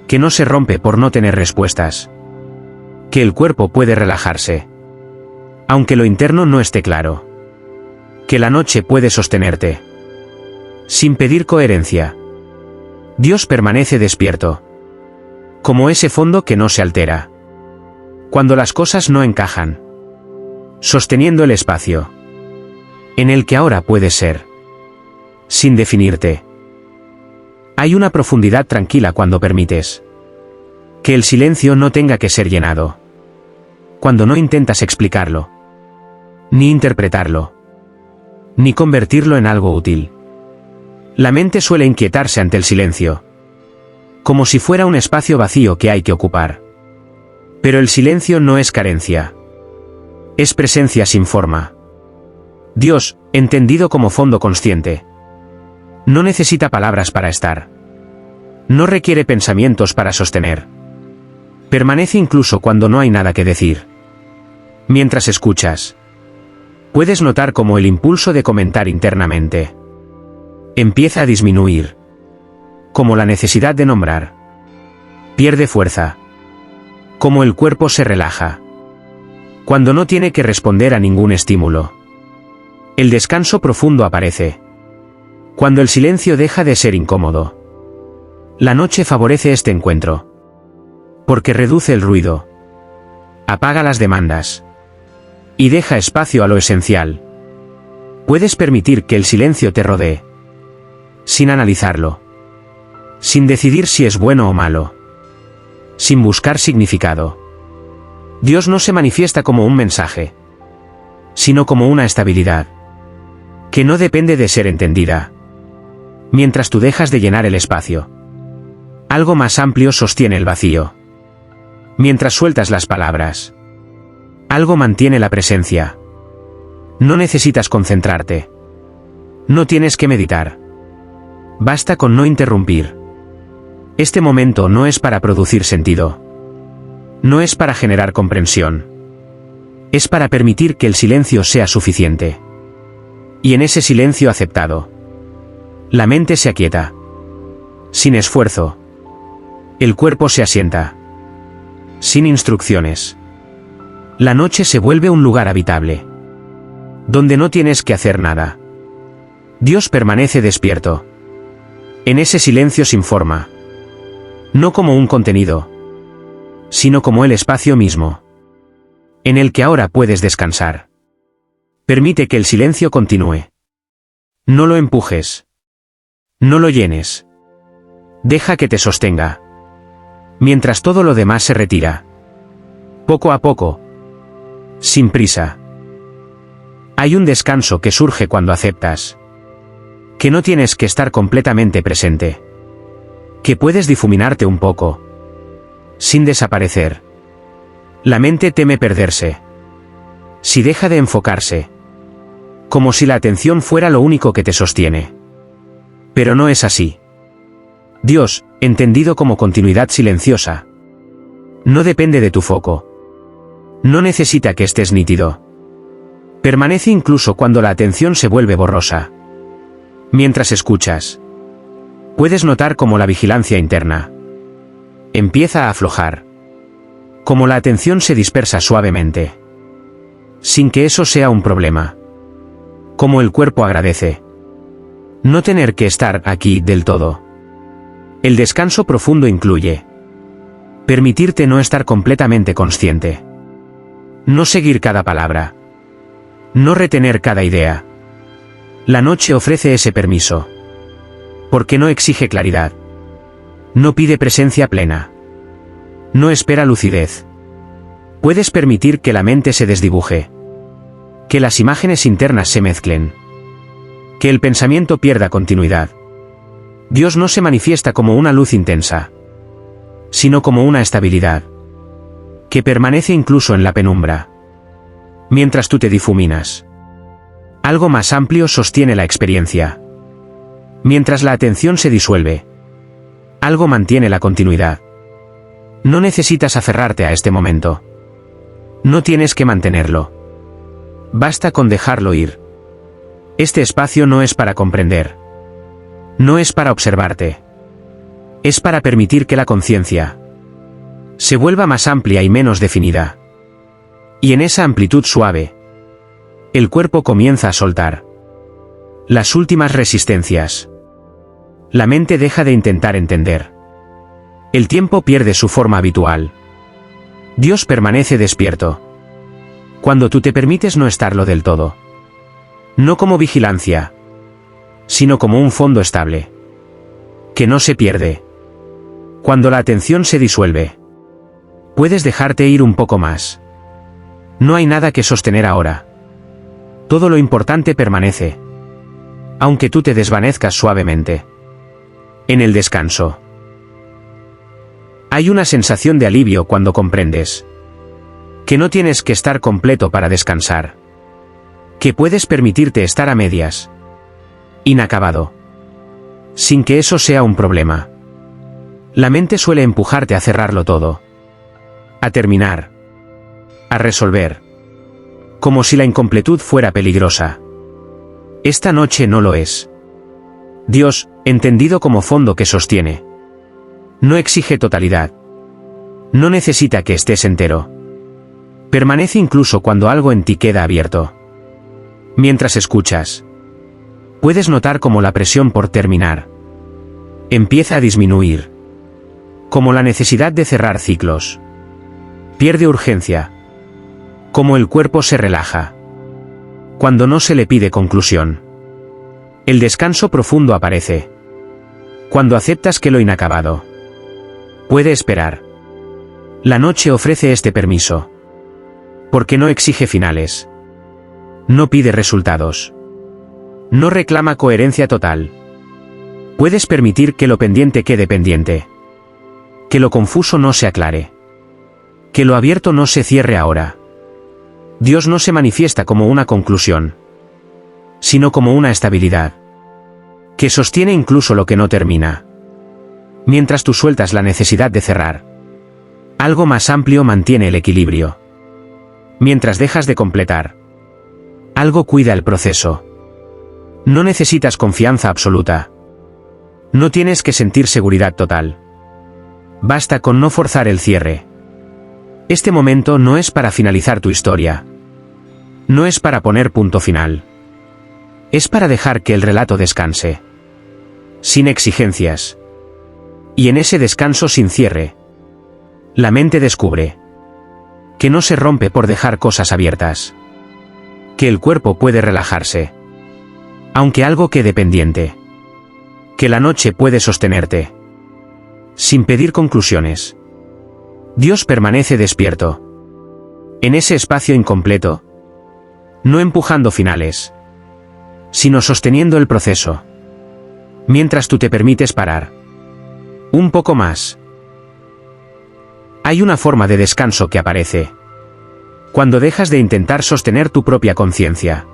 que no se rompe por no tener respuestas. Que el cuerpo puede relajarse, aunque lo interno no esté claro. Que la noche puede sostenerte, sin pedir coherencia. Dios permanece despierto, como ese fondo que no se altera. Cuando las cosas no encajan, sosteniendo el espacio en el que ahora puedes ser, sin definirte. Hay una profundidad tranquila cuando permites que el silencio no tenga que ser llenado. Cuando no intentas explicarlo, ni interpretarlo, ni convertirlo en algo útil. La mente suele inquietarse ante el silencio, como si fuera un espacio vacío que hay que ocupar. Pero el silencio no es carencia. Es presencia sin forma. Dios, entendido como fondo consciente, no necesita palabras para estar. No requiere pensamientos para sostener. Permanece incluso cuando no hay nada que decir. Mientras escuchas, puedes notar cómo el impulso de comentar internamente empieza a disminuir. Como la necesidad de nombrar pierde fuerza. Como el cuerpo se relaja cuando no tiene que responder a ningún estímulo. El descanso profundo aparece cuando el silencio deja de ser incómodo. La noche favorece este encuentro, porque reduce el ruido, apaga las demandas y deja espacio a lo esencial. Puedes permitir que el silencio te rodee, sin analizarlo, sin decidir si es bueno o malo, sin buscar significado. Dios no se manifiesta como un mensaje, sino como una estabilidad, que no depende de ser entendida, Mientras tú dejas de llenar el espacio, algo más amplio sostiene el vacío. Mientras sueltas las palabras, algo mantiene la presencia. No necesitas concentrarte. No tienes que meditar. Basta con no interrumpir. Este momento no es para producir sentido. No es para generar comprensión. Es para permitir que el silencio sea suficiente. Y en ese silencio aceptado, la mente se aquieta. Sin esfuerzo. El cuerpo se asienta. Sin instrucciones. La noche se vuelve un lugar habitable, donde no tienes que hacer nada. Dios permanece despierto. En ese silencio sin forma. No como un contenido, sino como el espacio mismo, en el que ahora puedes descansar. Permite que el silencio continúe. No lo empujes. No lo llenes. Deja que te sostenga. Mientras todo lo demás se retira. Poco a poco. Sin prisa. Hay un descanso que surge cuando aceptas que no tienes que estar completamente presente. Que puedes difuminarte un poco. Sin desaparecer. La mente teme perderse. Si deja de enfocarse. Como si la atención fuera lo único que te sostiene. Pero no es así. Dios, entendido como continuidad silenciosa, no depende de tu foco. No necesita que estés nítido. Permanece incluso cuando la atención se vuelve borrosa. Mientras escuchas, puedes notar cómo la vigilancia interna empieza a aflojar. Cómo la atención se dispersa suavemente. Sin que eso sea un problema. Cómo el cuerpo agradece no tener que estar aquí del todo. El descanso profundo incluye permitirte no estar completamente consciente. No seguir cada palabra. No retener cada idea. La noche ofrece ese permiso. Porque no exige claridad. No pide presencia plena. No espera lucidez. Puedes permitir que la mente se desdibuje. Que las imágenes internas se mezclen. Que el pensamiento pierda continuidad. Dios no se manifiesta como una luz intensa, sino como una estabilidad que permanece incluso en la penumbra. Mientras tú te difuminas, algo más amplio sostiene la experiencia. Mientras la atención se disuelve, algo mantiene la continuidad. No necesitas aferrarte a este momento. No tienes que mantenerlo. Basta con dejarlo ir. Este espacio no es para comprender. No es para observarte. Es para permitir que la conciencia se vuelva más amplia y menos definida. Y en esa amplitud suave, el cuerpo comienza a soltar las últimas resistencias. La mente deja de intentar entender. El tiempo pierde su forma habitual. Dios permanece despierto. Cuando tú te permites no estarlo del todo. No como vigilancia, sino como un fondo estable, que no se pierde. Cuando la atención se disuelve, puedes dejarte ir un poco más. No hay nada que sostener ahora. Todo lo importante permanece, aunque tú te desvanezcas suavemente. En el descanso, hay una sensación de alivio cuando comprendes que no tienes que estar completo para descansar. Que puedes permitirte estar a medias. Inacabado. Sin que eso sea un problema. La mente suele empujarte a cerrarlo todo. A terminar. A resolver. Como si la incompletud fuera peligrosa. Esta noche no lo es. Dios, entendido como fondo que sostiene, no exige totalidad. No necesita que estés entero. Permanece incluso cuando algo en ti queda abierto. Mientras escuchas, puedes notar cómo la presión por terminar empieza a disminuir. Como la necesidad de cerrar ciclos pierde urgencia. Como el cuerpo se relaja cuando no se le pide conclusión. El descanso profundo aparece cuando aceptas que lo inacabado puede esperar. La noche ofrece este permiso. Porque no exige finales. No pide resultados. No reclama coherencia total. Puedes permitir que lo pendiente quede pendiente. Que lo confuso no se aclare. Que lo abierto no se cierre ahora. Dios no se manifiesta como una conclusión, sino como una estabilidad que sostiene incluso lo que no termina. Mientras tú sueltas la necesidad de cerrar, algo más amplio mantiene el equilibrio. Mientras dejas de completar, algo cuida el proceso. No necesitas confianza absoluta. No tienes que sentir seguridad total. Basta con no forzar el cierre. Este momento no es para finalizar tu historia. No es para poner punto final. Es para dejar que el relato descanse. Sin exigencias. Y en ese descanso sin cierre, la mente descubre que no se rompe por dejar cosas abiertas. Que el cuerpo puede relajarse, aunque algo quede pendiente. Que la noche puede sostenerte, sin pedir conclusiones. Dios permanece despierto. En ese espacio incompleto, no empujando finales, sino sosteniendo el proceso. Mientras tú te permites parar un poco más. Hay una forma de descanso que aparece cuando dejas de intentar sostener tu propia conciencia.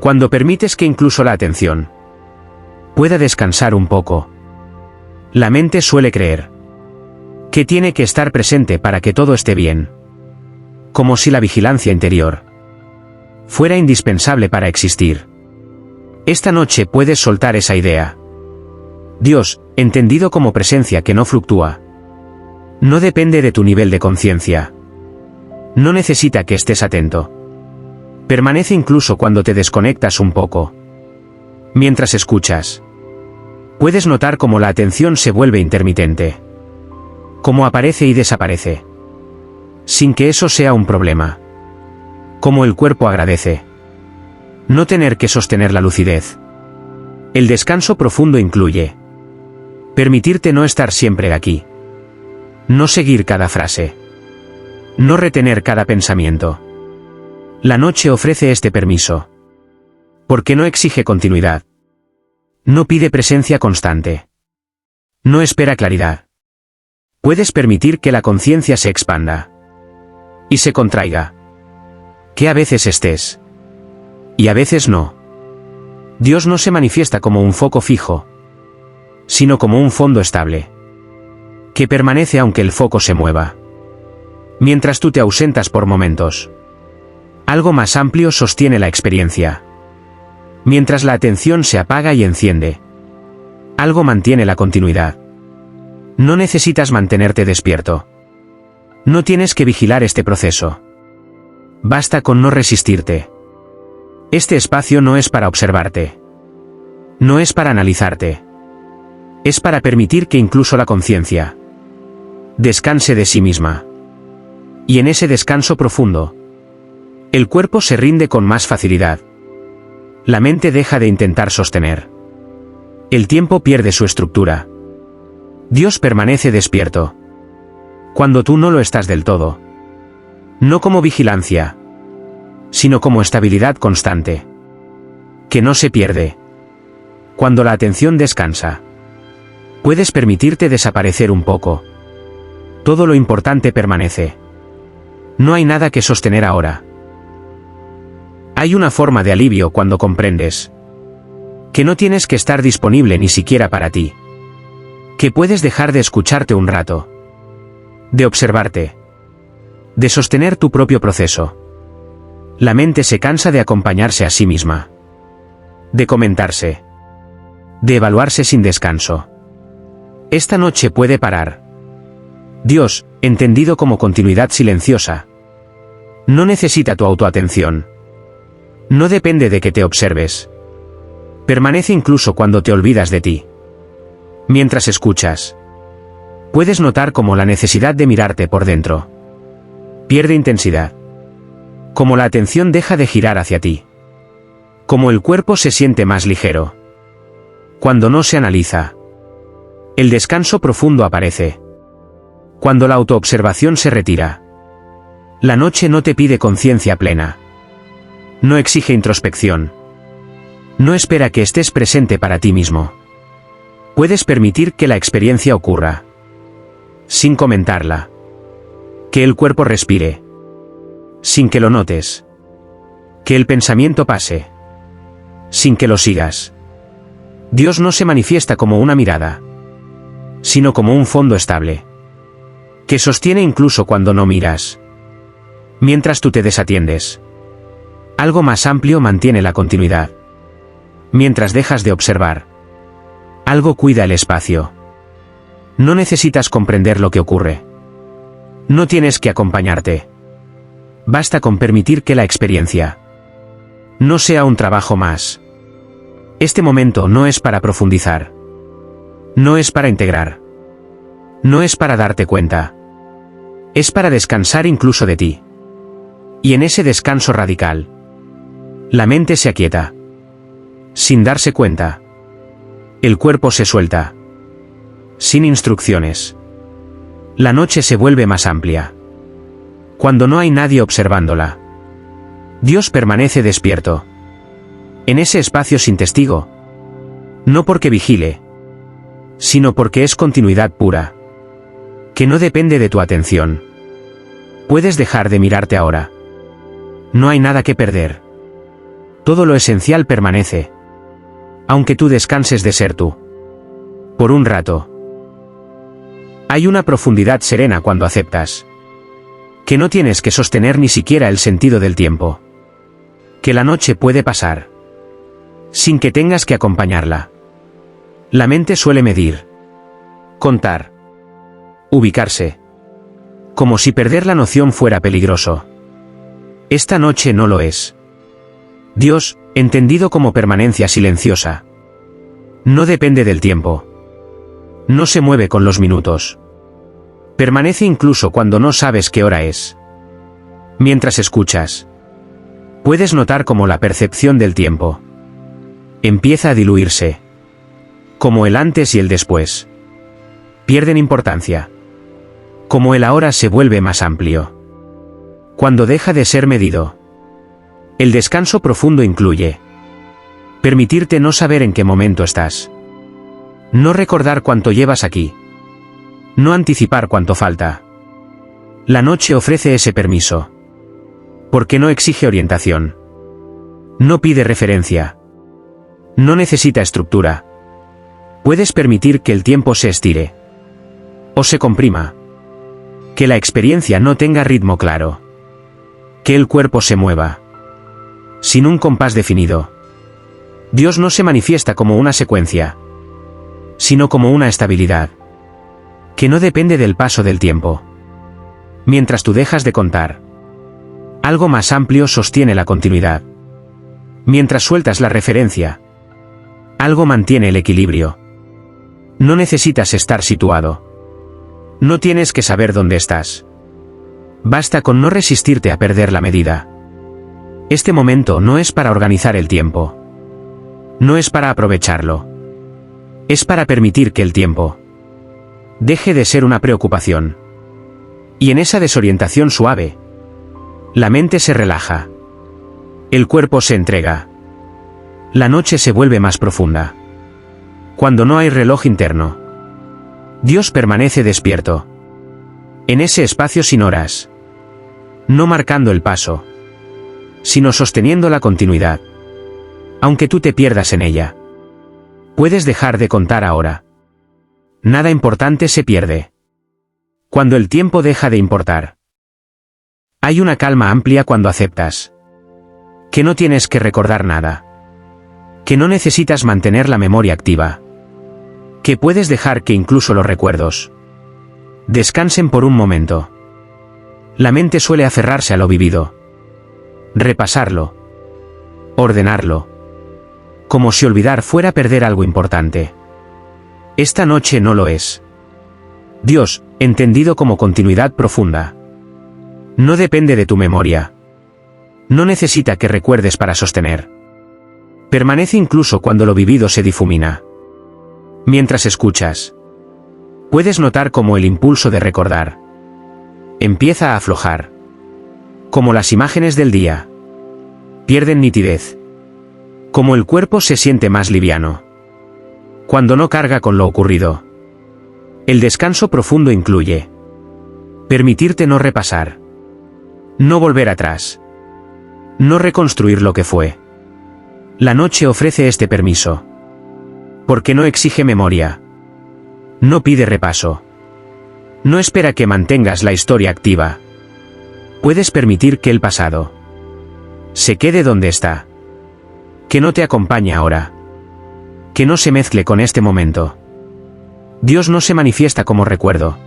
Cuando permites que incluso la atención pueda descansar un poco. La mente suele creer que tiene que estar presente para que todo esté bien. Como si la vigilancia interior fuera indispensable para existir. Esta noche puedes soltar esa idea. Dios, entendido como presencia que no fluctúa, no depende de tu nivel de conciencia. No necesita que estés atento. Permanece incluso cuando te desconectas un poco. Mientras escuchas, puedes notar cómo la atención se vuelve intermitente. Cómo aparece y desaparece. Sin que eso sea un problema. Cómo el cuerpo agradece no tener que sostener la lucidez. El descanso profundo incluye permitirte no estar siempre aquí. No seguir cada frase. No retener cada pensamiento. La noche ofrece este permiso. Porque no exige continuidad. No pide presencia constante. No espera claridad. Puedes permitir que la conciencia se expanda. Y se contraiga. Que a veces estés. Y a veces no. Dios no se manifiesta como un foco fijo, sino como un fondo estable, que permanece aunque el foco se mueva. Mientras tú te ausentas por momentos, algo más amplio sostiene la experiencia. Mientras la atención se apaga y enciende, algo mantiene la continuidad. No necesitas mantenerte despierto. No tienes que vigilar este proceso. Basta con no resistirte. Este espacio no es para observarte. No es para analizarte. Es para permitir que incluso la conciencia descanse de sí misma. Y en ese descanso profundo, el cuerpo se rinde con más facilidad. La mente deja de intentar sostener. El tiempo pierde su estructura. Dios permanece despierto. Cuando tú no lo estás del todo. No como vigilancia, sino como estabilidad constante, que no se pierde. Cuando la atención descansa, puedes permitirte desaparecer un poco. Todo lo importante permanece. No hay nada que sostener ahora. Hay una forma de alivio cuando comprendes que no tienes que estar disponible ni siquiera para ti. Que puedes dejar de escucharte un rato. De observarte. De sostener tu propio proceso. La mente se cansa de acompañarse a sí misma. De comentarse. De evaluarse sin descanso. Esta noche puede parar. Dios, entendido como continuidad silenciosa, no necesita tu autoatención. No depende de que te observes. Permanece incluso cuando te olvidas de ti. Mientras escuchas, puedes notar cómo la necesidad de mirarte por dentro pierde intensidad. Como la atención deja de girar hacia ti. Como el cuerpo se siente más ligero. Cuando no se analiza. El descanso profundo aparece. Cuando la autoobservación se retira. La noche no te pide conciencia plena. No exige introspección. No espera que estés presente para ti mismo. Puedes permitir que la experiencia ocurra, sin comentarla. Que el cuerpo respire, sin que lo notes. Que el pensamiento pase, sin que lo sigas. Dios no se manifiesta como una mirada, sino como un fondo estable, que sostiene incluso cuando no miras. Mientras tú te desatiendes, algo más amplio mantiene la continuidad. Mientras dejas de observar, algo cuida el espacio. No necesitas comprender lo que ocurre. No tienes que acompañarte. Basta con permitir que la experiencia no sea un trabajo más. Este momento no es para profundizar. No es para integrar. No es para darte cuenta. Es para descansar incluso de ti. Y en ese descanso radical, la mente se aquieta. Sin darse cuenta, el cuerpo se suelta. Sin instrucciones. La noche se vuelve más amplia. Cuando no hay nadie observándola, Dios permanece despierto. En ese espacio sin testigo. No porque vigile, sino porque es continuidad pura, que no depende de tu atención. Puedes dejar de mirarte ahora. No hay nada que perder. Todo lo esencial permanece, aunque tú descanses de ser tú. Por un rato. Hay una profundidad serena cuando aceptas que no tienes que sostener ni siquiera el sentido del tiempo. Que la noche puede pasar sin que tengas que acompañarla. La mente suele medir, contar, ubicarse, como si perder la noción fuera peligroso. Esta noche no lo es. Dios, entendido como permanencia silenciosa, no depende del tiempo. No se mueve con los minutos. Permanece incluso cuando no sabes qué hora es. Mientras escuchas, puedes notar cómo la percepción del tiempo empieza a diluirse. Como el antes y el después pierden importancia. Como el ahora se vuelve más amplio. Cuando deja de ser medido. El descanso profundo incluye permitirte no saber en qué momento estás. No recordar cuánto llevas aquí. No anticipar cuánto falta. La noche ofrece ese permiso. Porque no exige orientación. No pide referencia. No necesita estructura. Puedes permitir que el tiempo se estire. O se comprima. Que la experiencia no tenga ritmo claro. Que el cuerpo se mueva. Sin un compás definido. Dios no se manifiesta como una secuencia, sino como una estabilidad, que no depende del paso del tiempo. Mientras tú dejas de contar, algo más amplio sostiene la continuidad. Mientras sueltas la referencia, algo mantiene el equilibrio. No necesitas estar situado. No tienes que saber dónde estás. Basta con no resistirte a perder la medida. Este momento no es para organizar el tiempo. No es para aprovecharlo. Es para permitir que el tiempo deje de ser una preocupación. Y en esa desorientación suave, la mente se relaja. El cuerpo se entrega. La noche se vuelve más profunda. Cuando no hay reloj interno, Dios permanece despierto. En ese espacio sin horas. No marcando el paso, sino sosteniendo la continuidad. Aunque tú te pierdas en ella. Puedes dejar de contar ahora. Nada importante se pierde. Cuando el tiempo deja de importar. Hay una calma amplia cuando aceptas que no tienes que recordar nada. Que no necesitas mantener la memoria activa. Que puedes dejar que incluso los recuerdos descansen por un momento. La mente suele aferrarse a lo vivido. Repasarlo. Ordenarlo. Como si olvidar fuera perder algo importante. Esta noche no lo es. Dios, entendido como continuidad profunda, no depende de tu memoria. No necesita que recuerdes para sostener. Permanece incluso cuando lo vivido se difumina. Mientras escuchas, puedes notar cómo el impulso de recordar empieza a aflojar. Como las imágenes del día pierden nitidez. Como el cuerpo se siente más liviano. Cuando no carga con lo ocurrido. El descanso profundo incluye permitirte no repasar, no volver atrás, no reconstruir lo que fue. La noche ofrece este permiso. Porque no exige memoria. No pide repaso. No espera que mantengas la historia activa. Puedes permitir que el pasado se quede donde está. Que no te acompañe ahora. Que no se mezcle con este momento. Dios no se manifiesta como recuerdo,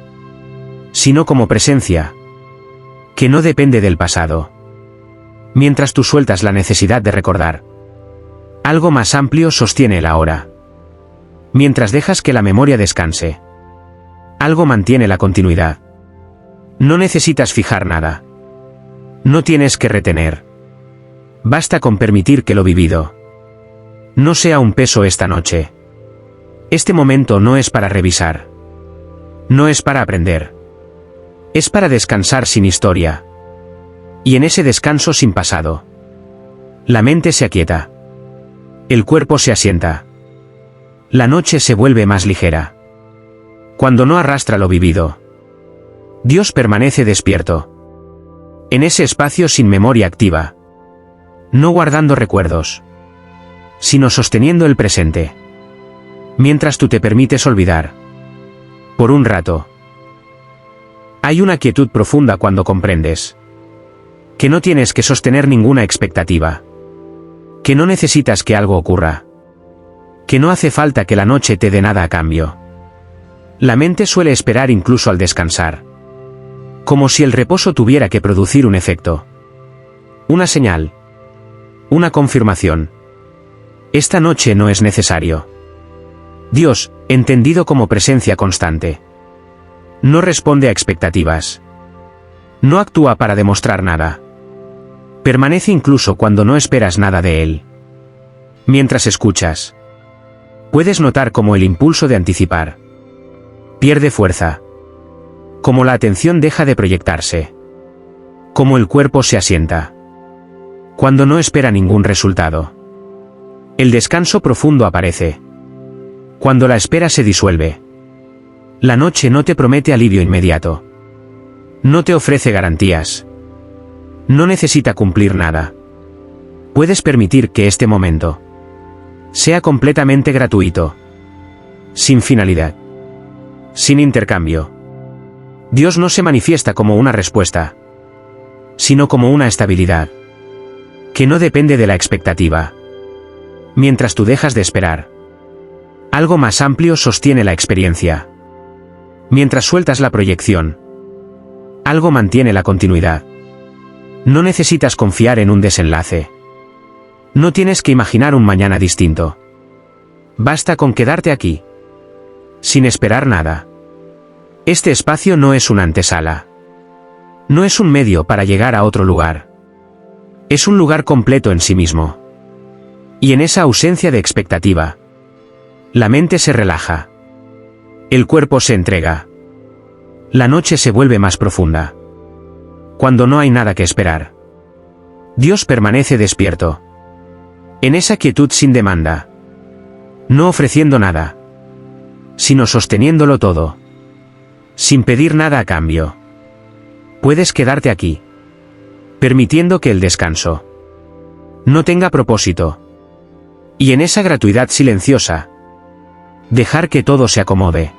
sino como presencia, que no depende del pasado. Mientras tú sueltas la necesidad de recordar, algo más amplio sostiene el ahora. Mientras dejas que la memoria descanse, algo mantiene la continuidad. No necesitas fijar nada. No tienes que retener. Basta con permitir que lo vivido no sea un peso esta noche. Este momento no es para revisar. No es para aprender. Es para descansar sin historia. Y en ese descanso sin pasado, la mente se aquieta. El cuerpo se asienta. La noche se vuelve más ligera. Cuando no arrastra lo vivido, Dios permanece despierto. En ese espacio sin memoria activa. No guardando recuerdos, sino sosteniendo el presente. Mientras tú te permites olvidar. Por un rato. Hay una quietud profunda cuando comprendes que no tienes que sostener ninguna expectativa. Que no necesitas que algo ocurra. Que no hace falta que la noche te dé nada a cambio. La mente suele esperar incluso al descansar. Como si el reposo tuviera que producir un efecto. Una señal. Una confirmación. Esta noche no es necesario. Dios, entendido como presencia constante, no responde a expectativas. No actúa para demostrar nada. Permanece incluso cuando no esperas nada de él. Mientras escuchas, puedes notar cómo el impulso de anticipar pierde fuerza. Cómo la atención deja de proyectarse. Cómo el cuerpo se asienta. Cuando no espera ningún resultado. El descanso profundo aparece. Cuando la espera se disuelve. La noche no te promete alivio inmediato. No te ofrece garantías. No necesita cumplir nada. Puedes permitir que este momento sea completamente gratuito. Sin finalidad. Sin intercambio. Dios no se manifiesta como una respuesta, sino como una estabilidad que no depende de la expectativa. Mientras tú dejas de esperar, algo más amplio sostiene la experiencia. Mientras sueltas la proyección, algo mantiene la continuidad. No necesitas confiar en un desenlace. No tienes que imaginar un mañana distinto. Basta con quedarte aquí, sin esperar nada. Este espacio no es una antesala. No es un medio para llegar a otro lugar. Es un lugar completo en sí mismo. Y en esa ausencia de expectativa, la mente se relaja. El cuerpo se entrega. La noche se vuelve más profunda. Cuando no hay nada que esperar, Dios permanece despierto. En esa quietud sin demanda. No ofreciendo nada, sino sosteniéndolo todo. Sin pedir nada a cambio. Puedes quedarte aquí, permitiendo que el descanso no tenga propósito. Y en esa gratuidad silenciosa, dejar que todo se acomode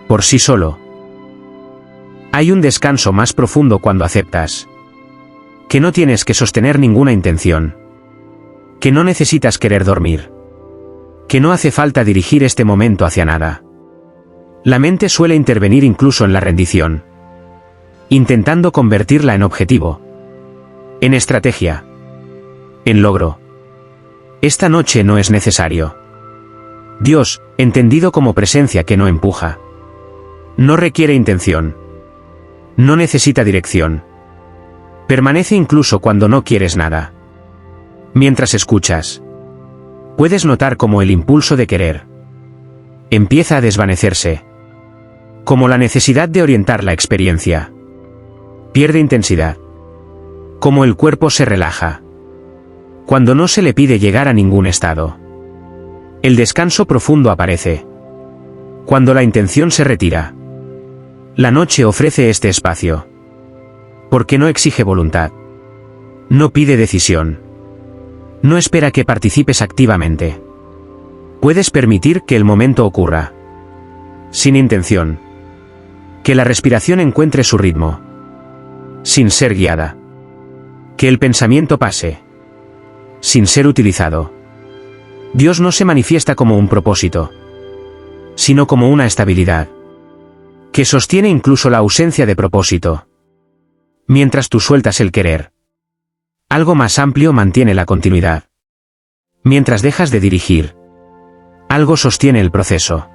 por sí solo. Hay un descanso más profundo cuando aceptas que no tienes que sostener ninguna intención. Que no necesitas querer dormir. Que no hace falta dirigir este momento hacia nada. La mente suele intervenir incluso en la rendición, intentando convertirla en objetivo, en estrategia, en logro. Esta noche no es necesario. Dios, entendido como presencia que no empuja, no requiere intención, no necesita dirección. Permanece incluso cuando no quieres nada. Mientras escuchas, puedes notar cómo el impulso de querer empieza a desvanecerse. Como la necesidad de orientar la experiencia pierde intensidad. Como el cuerpo se relaja cuando no se le pide llegar a ningún estado. El descanso profundo aparece cuando la intención se retira. La noche ofrece este espacio porque no exige voluntad, no pide decisión, no espera que participes activamente. Puedes permitir que el momento ocurra sin intención, que la respiración encuentre su ritmo sin ser guiada, que el pensamiento pase sin ser utilizado. Dios no se manifiesta como un propósito, sino como una estabilidad que sostiene incluso la ausencia de propósito. Mientras tú sueltas el querer, algo más amplio mantiene la continuidad. Mientras dejas de dirigir, algo sostiene el proceso.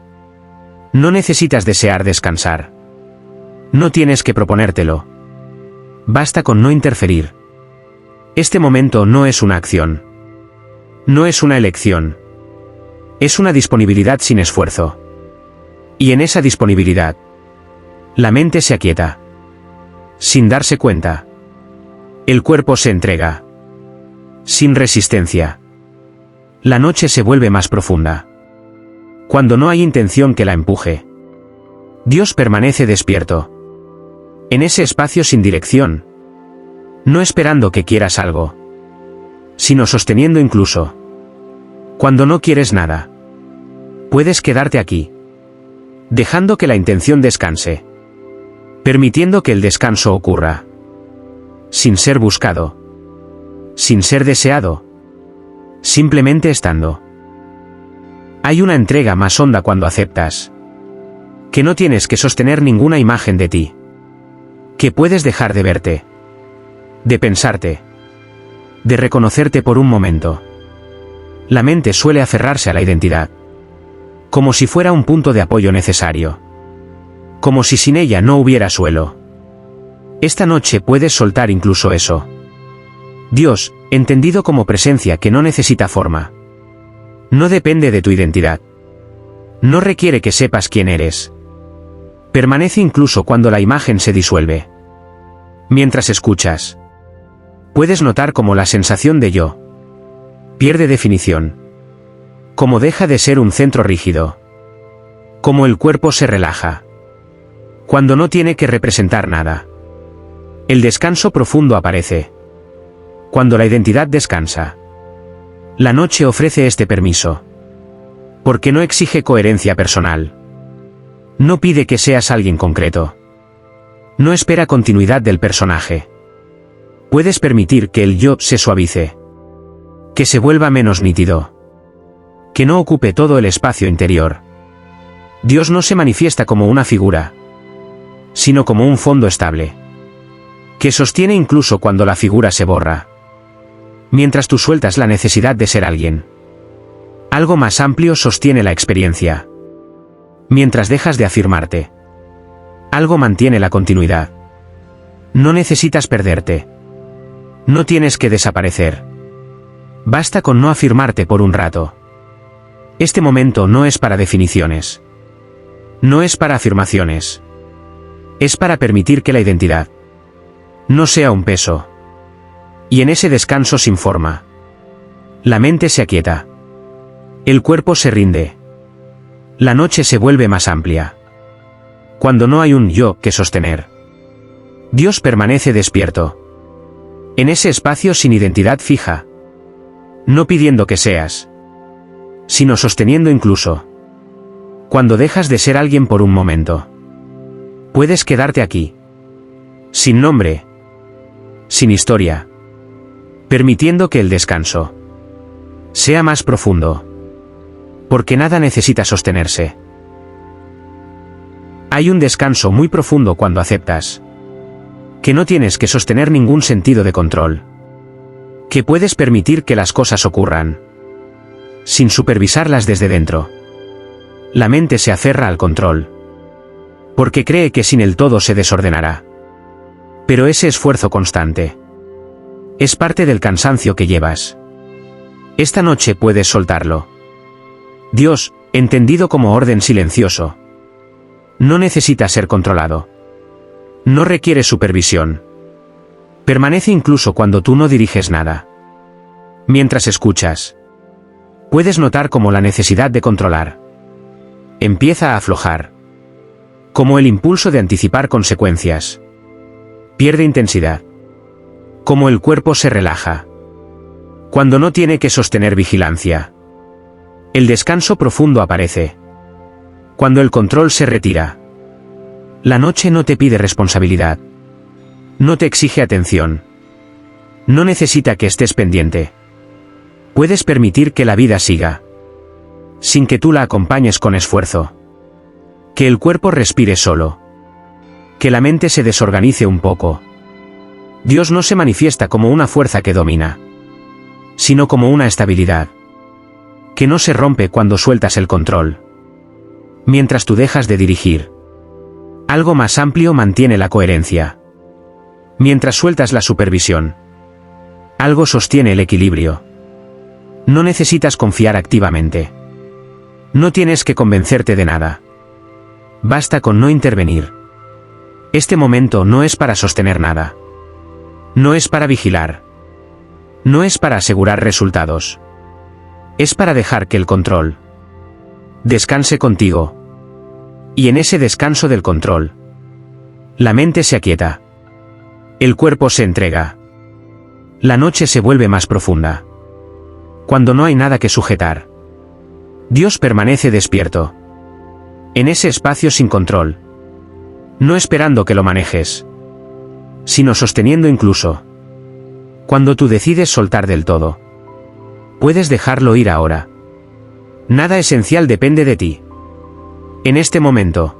No necesitas desear descansar. No tienes que proponértelo. Basta con no interferir. Este momento no es una acción. No es una elección. Es una disponibilidad sin esfuerzo. Y en esa disponibilidad, la mente se aquieta. Sin darse cuenta. El cuerpo se entrega. Sin resistencia. La noche se vuelve más profunda. Cuando no hay intención que la empuje, Dios permanece despierto. En ese espacio sin dirección. No esperando que quieras algo, sino sosteniendo incluso cuando no quieres nada. Puedes quedarte aquí, dejando que la intención descanse, permitiendo que el descanso ocurra, sin ser buscado, sin ser deseado, simplemente estando. Hay una entrega más honda cuando aceptas que no tienes que sostener ninguna imagen de ti, que puedes dejar de verte, de pensarte, de reconocerte por un momento. La mente suele aferrarse a la identidad, como si fuera un punto de apoyo necesario, como si sin ella no hubiera suelo. Esta noche puedes soltar incluso eso. Dios, entendido como presencia que no necesita forma, no depende de tu identidad. No requiere que sepas quién eres. Permanece incluso cuando la imagen se disuelve. Mientras escuchas, puedes notar cómo la sensación de yo pierde definición, cómo deja de ser un centro rígido, cómo el cuerpo se relaja, cuando no tiene que representar nada. El descanso profundo aparece cuando la identidad descansa. La noche ofrece este permiso, porque no exige coherencia personal. No pide que seas alguien concreto. No espera continuidad del personaje. Puedes permitir que el yo se suavice, que se vuelva menos nítido, que no ocupe todo el espacio interior. Dios no se manifiesta como una figura, sino como un fondo estable, que sostiene incluso cuando la figura se borra. Mientras tú sueltas la necesidad de ser alguien, algo más amplio sostiene la experiencia. Mientras dejas de afirmarte, algo mantiene la continuidad. No necesitas perderte. No tienes que desaparecer. Basta con no afirmarte por un rato. Este momento no es para definiciones. No es para afirmaciones. Es para permitir que la identidad no sea un peso. Y en ese descanso sin forma, la mente se aquieta. El cuerpo se rinde. La noche se vuelve más amplia. Cuando no hay un yo que sostener, Dios permanece despierto. En ese espacio sin identidad fija. No pidiendo que seas, sino sosteniendo incluso. Cuando dejas de ser alguien por un momento, puedes quedarte aquí. Sin nombre. Sin historia. Permitiendo que el descanso sea más profundo. Porque nada necesita sostenerse. Hay un descanso muy profundo cuando aceptas que no tienes que sostener ningún sentido de control. Que puedes permitir que las cosas ocurran, sin supervisarlas desde dentro. La mente se aferra al control, porque cree que sin el todo se desordenará. Pero ese esfuerzo constante es parte del cansancio que llevas. Esta noche puedes soltarlo. Dios, entendido como orden silencioso, no necesita ser controlado. No requiere supervisión. Permanece incluso cuando tú no diriges nada. Mientras escuchas, Puedes notar cómo la necesidad de controlar empieza a aflojar. Como el impulso de anticipar consecuencias pierde intensidad. Como el cuerpo se relaja cuando no tiene que sostener vigilancia. El descanso profundo aparece cuando el control se retira. La noche no te pide responsabilidad. No te exige atención. No necesita que estés pendiente. Puedes permitir que la vida siga, sin que tú la acompañes con esfuerzo. Que el cuerpo respire solo. Que la mente se desorganice un poco. Dios no se manifiesta como una fuerza que domina, sino como una estabilidad que no se rompe cuando sueltas el control. Mientras tú dejas de dirigir, algo más amplio mantiene la coherencia. Mientras sueltas la supervisión, algo sostiene el equilibrio. No necesitas confiar activamente. No tienes que convencerte de nada. Basta con no intervenir. Este momento no es para sostener nada. No es para vigilar. No es para asegurar resultados. Es para dejar que el control descanse contigo. Y en ese descanso del control, la mente se aquieta. El cuerpo se entrega. La noche se vuelve más profunda. Cuando no hay nada que sujetar, Dios permanece despierto. En ese espacio sin control. No esperando que lo manejes, sino sosteniendo incluso. Cuando tú decides soltar del todo, puedes dejarlo ir ahora. Nada esencial depende de ti. En este momento,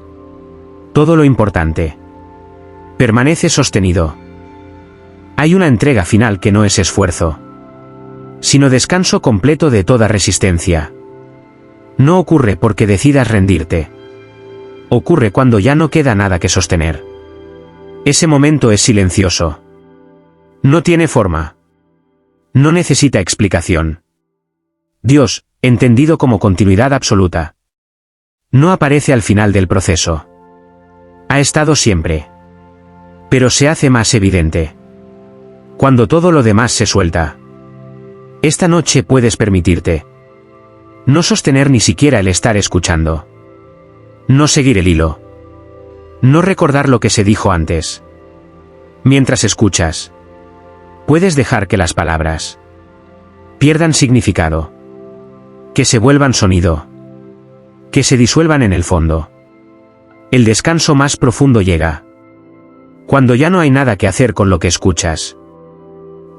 todo lo importante permanece sostenido. Hay una entrega final que no es esfuerzo, sino descanso completo de toda resistencia. No ocurre porque decidas rendirte. Ocurre cuando ya no queda nada que sostener. Ese momento es silencioso. No tiene forma. No necesita explicación. Dios, entendido como continuidad absoluta, no aparece al final del proceso. Ha estado siempre. Pero se hace más evidente cuando todo lo demás se suelta. Esta noche puedes permitirte no sostener ni siquiera el estar escuchando. No seguir el hilo. No recordar lo que se dijo antes. Mientras escuchas, puedes dejar que las palabras pierdan significado. Que se vuelvan sonido. Que se disuelvan en el fondo. El descanso más profundo llega cuando ya no hay nada que hacer con lo que escuchas.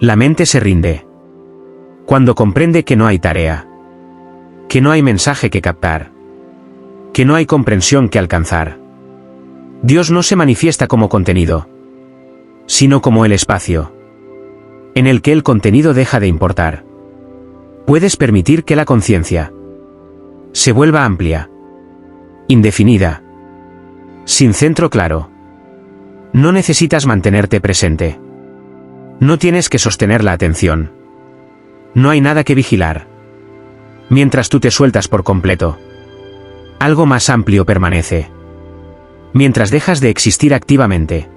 La mente se rinde cuando comprende que no hay tarea, que no hay mensaje que captar, que no hay comprensión que alcanzar. Dios no se manifiesta como contenido, sino como el espacio en el que el contenido deja de importar. Puedes permitir que la conciencia se vuelva amplia, indefinida, sin centro claro. No necesitas mantenerte presente. No tienes que sostener la atención. No hay nada que vigilar. Mientras tú te sueltas por completo, algo más amplio permanece. Mientras dejas de existir activamente,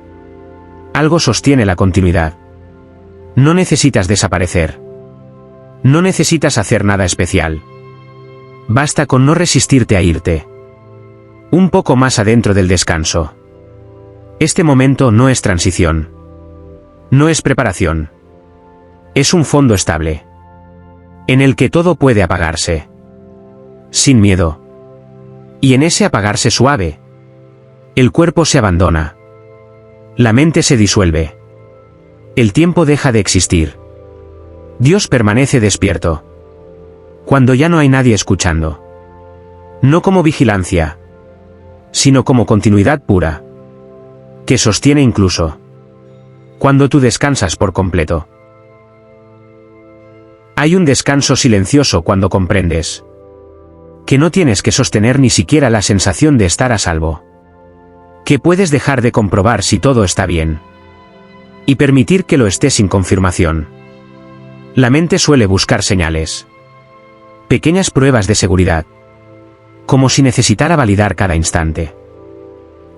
algo sostiene la continuidad. No necesitas desaparecer. No necesitas hacer nada especial. Basta con no resistirte a irte un poco más adentro del descanso. Este momento no es transición. No es preparación. Es un fondo estable, en el que todo puede apagarse, sin miedo. Y en ese apagarse suave, el cuerpo se abandona. La mente se disuelve. El tiempo deja de existir. Dios permanece despierto cuando ya no hay nadie escuchando. No como vigilancia, sino como continuidad pura, que sostiene incluso cuando tú descansas por completo. Hay un descanso silencioso cuando comprendes que no tienes que sostener ni siquiera la sensación de estar a salvo. Que puedes dejar de comprobar si todo está bien y permitir que lo esté sin confirmación. La mente suele buscar señales, pequeñas pruebas de seguridad, como si necesitara validar cada instante.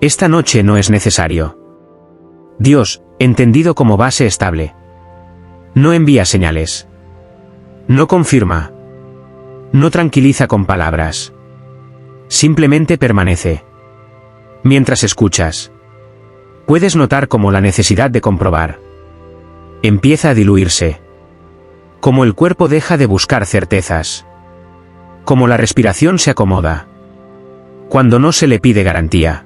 Esta noche no es necesario. Dios, entendido como base estable, no envía señales. No confirma. No tranquiliza con palabras. Simplemente permanece. Mientras escuchas, puedes notar cómo la necesidad de comprobar empieza a diluirse. Cómo el cuerpo deja de buscar certezas. Cómo la respiración se acomoda cuando no se le pide garantía.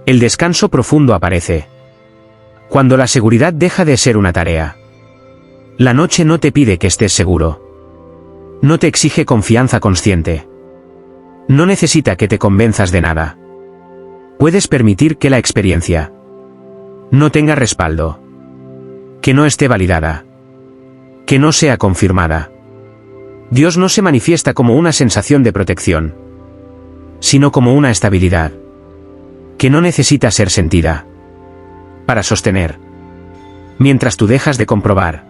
El descanso profundo aparece cuando la seguridad deja de ser una tarea. La noche no te pide que estés seguro. No te exige confianza consciente. No necesita que te convenzas de nada. Puedes permitir que la experiencia no tenga respaldo. Que no esté validada. Que no sea confirmada. Dios no se manifiesta como una sensación de protección, sino como una estabilidad que no necesita ser sentida para sostener. Mientras tú dejas de comprobar,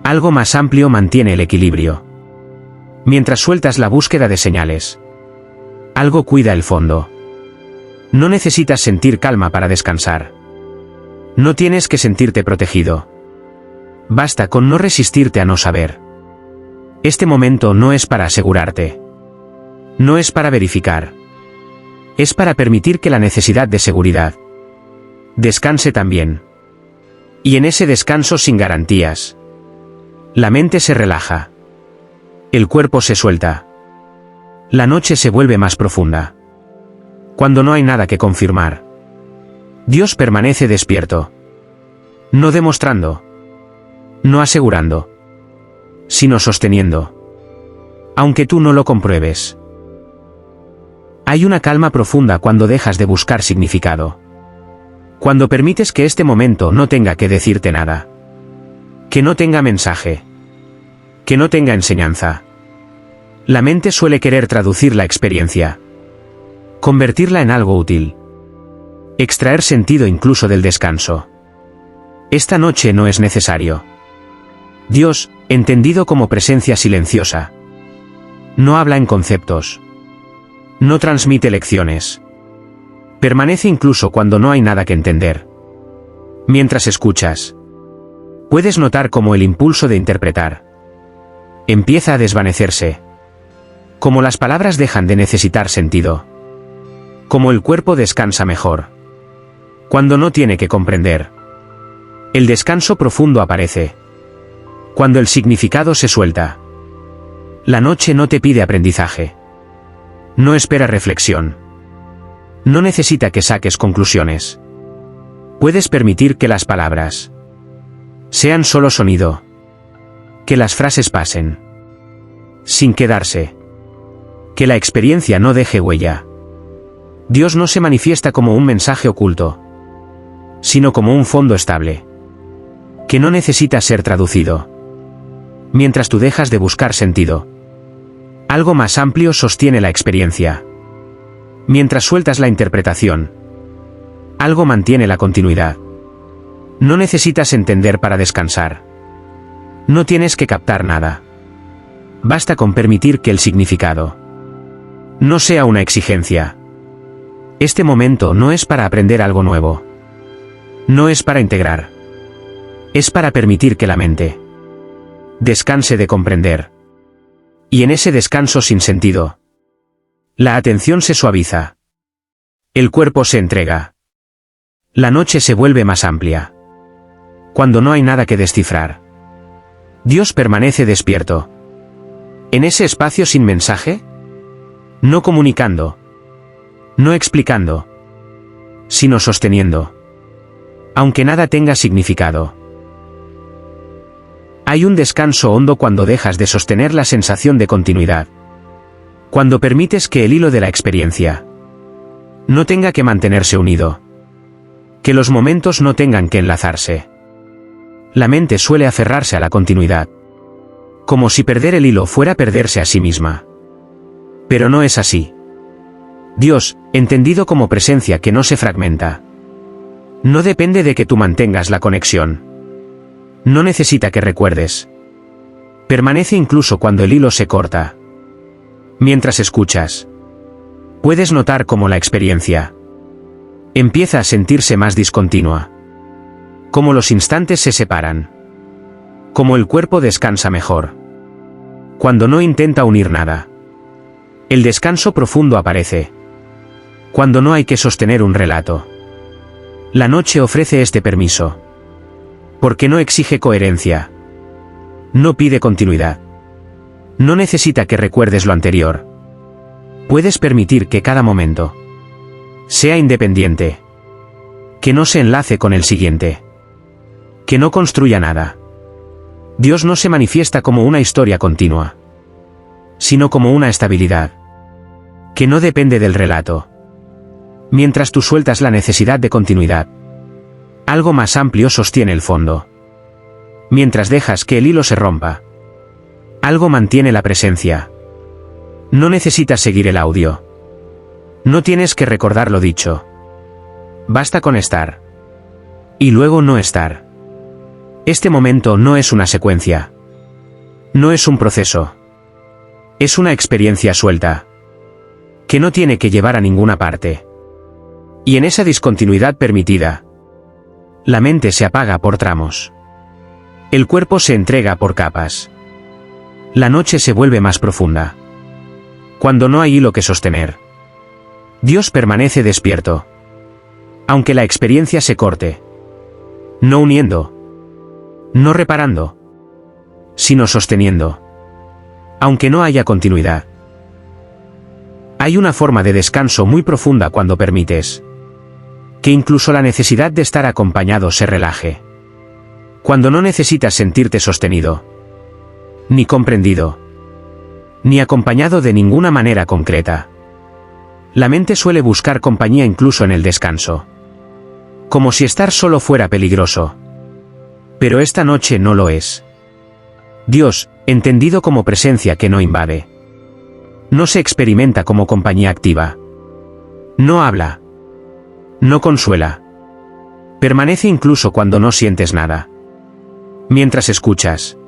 algo más amplio mantiene el equilibrio. Mientras sueltas la búsqueda de señales, algo cuida el fondo. No necesitas sentir calma para descansar. No tienes que sentirte protegido. Basta con no resistirte a no saber. Este momento no es para asegurarte. No es para verificar. Es para permitir que la necesidad de seguridad descanse también. Y en ese descanso sin garantías, la mente se relaja. El cuerpo se suelta. La noche se vuelve más profunda. Cuando no hay nada que confirmar, Dios permanece despierto. No demostrando, no asegurando, sino sosteniendo. Aunque tú no lo compruebes. Hay una calma profunda cuando dejas de buscar significado. Cuando permites que este momento no tenga que decirte nada. Que no tenga mensaje. Que no tenga enseñanza. La mente suele querer traducir la experiencia. Convertirla en algo útil. Extraer sentido incluso del descanso. Esta noche no es necesario. Dios, entendido como presencia silenciosa, no habla en conceptos. No transmite lecciones. Permanece incluso cuando no hay nada que entender. Mientras escuchas, puedes notar cómo el impulso de interpretar empieza a desvanecerse. Cómo las palabras dejan de necesitar sentido. Cómo el cuerpo descansa mejor cuando no tiene que comprender. El descanso profundo aparece cuando el significado se suelta. La noche no te pide aprendizaje. No espera reflexión. No necesita que saques conclusiones. Puedes permitir que las palabras sean solo sonido. Que las frases pasen sin quedarse. Que la experiencia no deje huella. Dios no se manifiesta como un mensaje oculto, sino como un fondo estable, que no necesita ser traducido. Mientras tú dejas de buscar sentido, algo más amplio sostiene la experiencia. Mientras sueltas la interpretación, algo mantiene la continuidad. No necesitas entender para descansar. No tienes que captar nada. Basta con permitir que el significado no sea una exigencia. Este momento no es para aprender algo nuevo. No es para integrar. Es para permitir que la mente descanse de comprender. Y en ese descanso sin sentido, la atención se suaviza. El cuerpo se entrega. La noche se vuelve más amplia. Cuando no hay nada que descifrar, Dios permanece despierto. En ese espacio sin mensaje, no comunicando, no explicando, sino sosteniendo. Aunque nada tenga significado. Hay un descanso hondo cuando dejas de sostener la sensación de continuidad. Cuando permites que el hilo de la experiencia no tenga que mantenerse unido. Que los momentos no tengan que enlazarse. La mente suele aferrarse a la continuidad. Como si perder el hilo fuera perderse a sí misma. Pero no es así. Dios, entendido como presencia que no se fragmenta, no depende de que tú mantengas la conexión. No necesita que recuerdes. Permanece incluso cuando el hilo se corta. Mientras escuchas, puedes notar cómo la experiencia empieza a sentirse más discontinua. Cómo los instantes se separan. Cómo el cuerpo descansa mejor Cuando no intenta unir nada. El descanso profundo aparece. Cuando no hay que sostener un relato. La noche ofrece este permiso. Porque no exige coherencia. No pide continuidad. No necesita que recuerdes lo anterior. Puedes permitir que cada momento sea independiente. Que no se enlace con el siguiente. Que no construya nada. Dios no se manifiesta como una historia continua, sino como una estabilidad que no depende del relato. Mientras tú sueltas la necesidad de continuidad, algo más amplio sostiene el fondo. Mientras dejas que el hilo se rompa, algo mantiene la presencia. No necesitas seguir el audio. No tienes que recordar lo dicho. Basta con estar. Y luego no estar. Este momento no es una secuencia. No es un proceso. Es una experiencia suelta. Que no tiene que llevar a ninguna parte. Y en esa discontinuidad permitida, la mente se apaga por tramos. El cuerpo se entrega por capas. La noche se vuelve más profunda. Cuando no hay hilo que sostener, Dios permanece despierto. Aunque la experiencia se corte. No uniendo. No reparando, sino sosteniendo. Aunque no haya continuidad. Hay una forma de descanso muy profunda cuando permites que incluso la necesidad de estar acompañado se relaje. Cuando no necesitas sentirte sostenido, ni comprendido, ni acompañado de ninguna manera concreta. La mente suele buscar compañía incluso en el descanso. Como si estar solo fuera peligroso. Pero esta noche no lo es. Dios, entendido como presencia que no invade. No se experimenta como compañía activa. No habla. No consuela. Permanece incluso cuando no sientes nada. Mientras escuchas,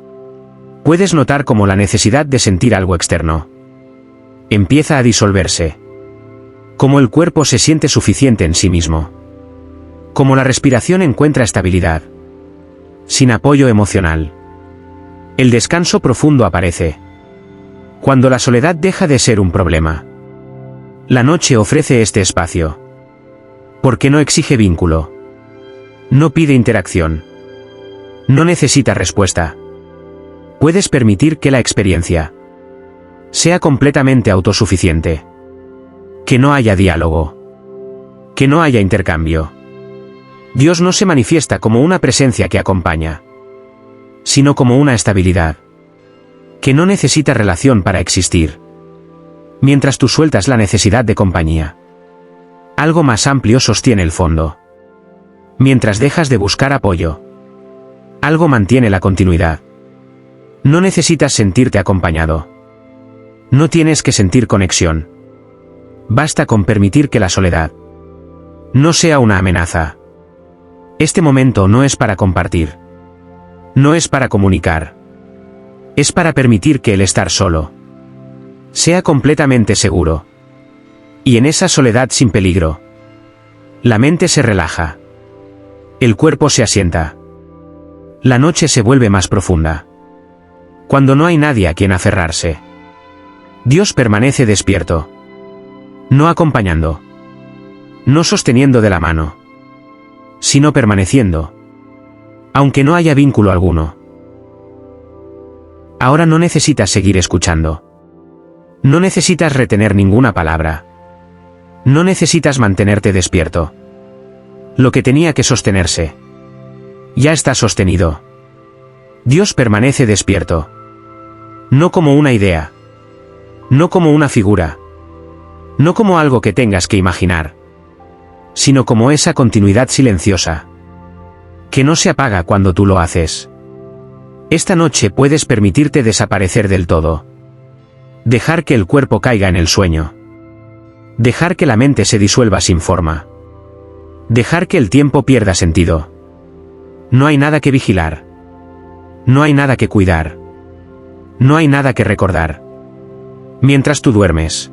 puedes notar cómo la necesidad de sentir algo externo empieza a disolverse. Cómo el cuerpo se siente suficiente en sí mismo. Cómo la respiración encuentra estabilidad. Sin apoyo emocional. El descanso profundo aparece. Cuando la soledad deja de ser un problema. La noche ofrece este espacio. Porque no exige vínculo. No pide interacción. No necesita respuesta. Puedes permitir que la experiencia sea completamente autosuficiente. Que no haya diálogo. Que no haya intercambio. Dios no se manifiesta como una presencia que acompaña, sino como una estabilidad que no necesita relación para existir. Mientras tú sueltas la necesidad de compañía, algo más amplio sostiene el fondo. Mientras dejas de buscar apoyo, algo mantiene la continuidad. No necesitas sentirte acompañado. No tienes que sentir conexión. Basta con permitir que la soledad no sea una amenaza. Este momento no es para compartir. No es para comunicar. Es para permitir que el estar solo sea completamente seguro. Y en esa soledad sin peligro, la mente se relaja. El cuerpo se asienta. La noche se vuelve más profunda. Cuando no hay nadie a quien aferrarse, Dios permanece despierto. No acompañando. No sosteniendo de la mano. Sino permaneciendo. Aunque no haya vínculo alguno. Ahora no necesitas seguir escuchando. No necesitas retener ninguna palabra. No necesitas mantenerte despierto. Lo que tenía que sostenerse ya está sostenido. Dios permanece despierto. No como una idea. No como una figura. No como algo que tengas que imaginar. Sino como esa continuidad silenciosa que no se apaga cuando tú lo haces. Esta noche puedes permitirte desaparecer del todo. Dejar que el cuerpo caiga en el sueño. Dejar que la mente se disuelva sin forma. Dejar que el tiempo pierda sentido. No hay nada que vigilar. No hay nada que cuidar. No hay nada que recordar. Mientras tú duermes,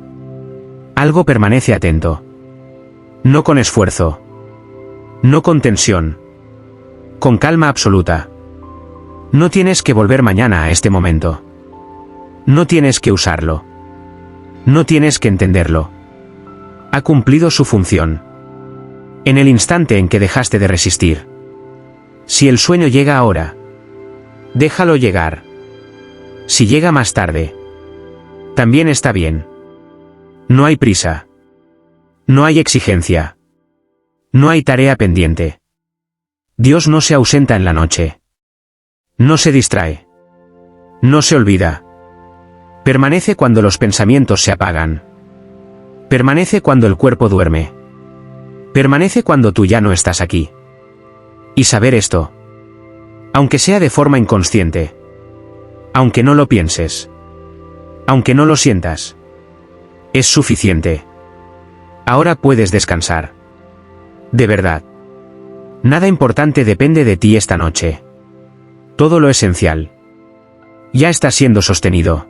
algo permanece atento. No con esfuerzo. No con tensión. Con calma absoluta. No tienes que volver mañana a este momento. No tienes que usarlo. No tienes que entenderlo. Ha cumplido su función. En el instante en que dejaste de resistir. Si el sueño llega ahora, déjalo llegar. Si llega más tarde, también está bien. No hay prisa. No hay exigencia. No hay tarea pendiente. Dios no se ausenta en la noche. No se distrae. No se olvida. Permanece cuando los pensamientos se apagan. Permanece cuando el cuerpo duerme. Permanece cuando tú ya no estás aquí. Y saber esto, aunque sea de forma inconsciente, aunque no lo pienses, aunque no lo sientas, es suficiente. Ahora puedes descansar. De verdad. Nada importante depende de ti esta noche. Todo lo esencial ya está siendo sostenido.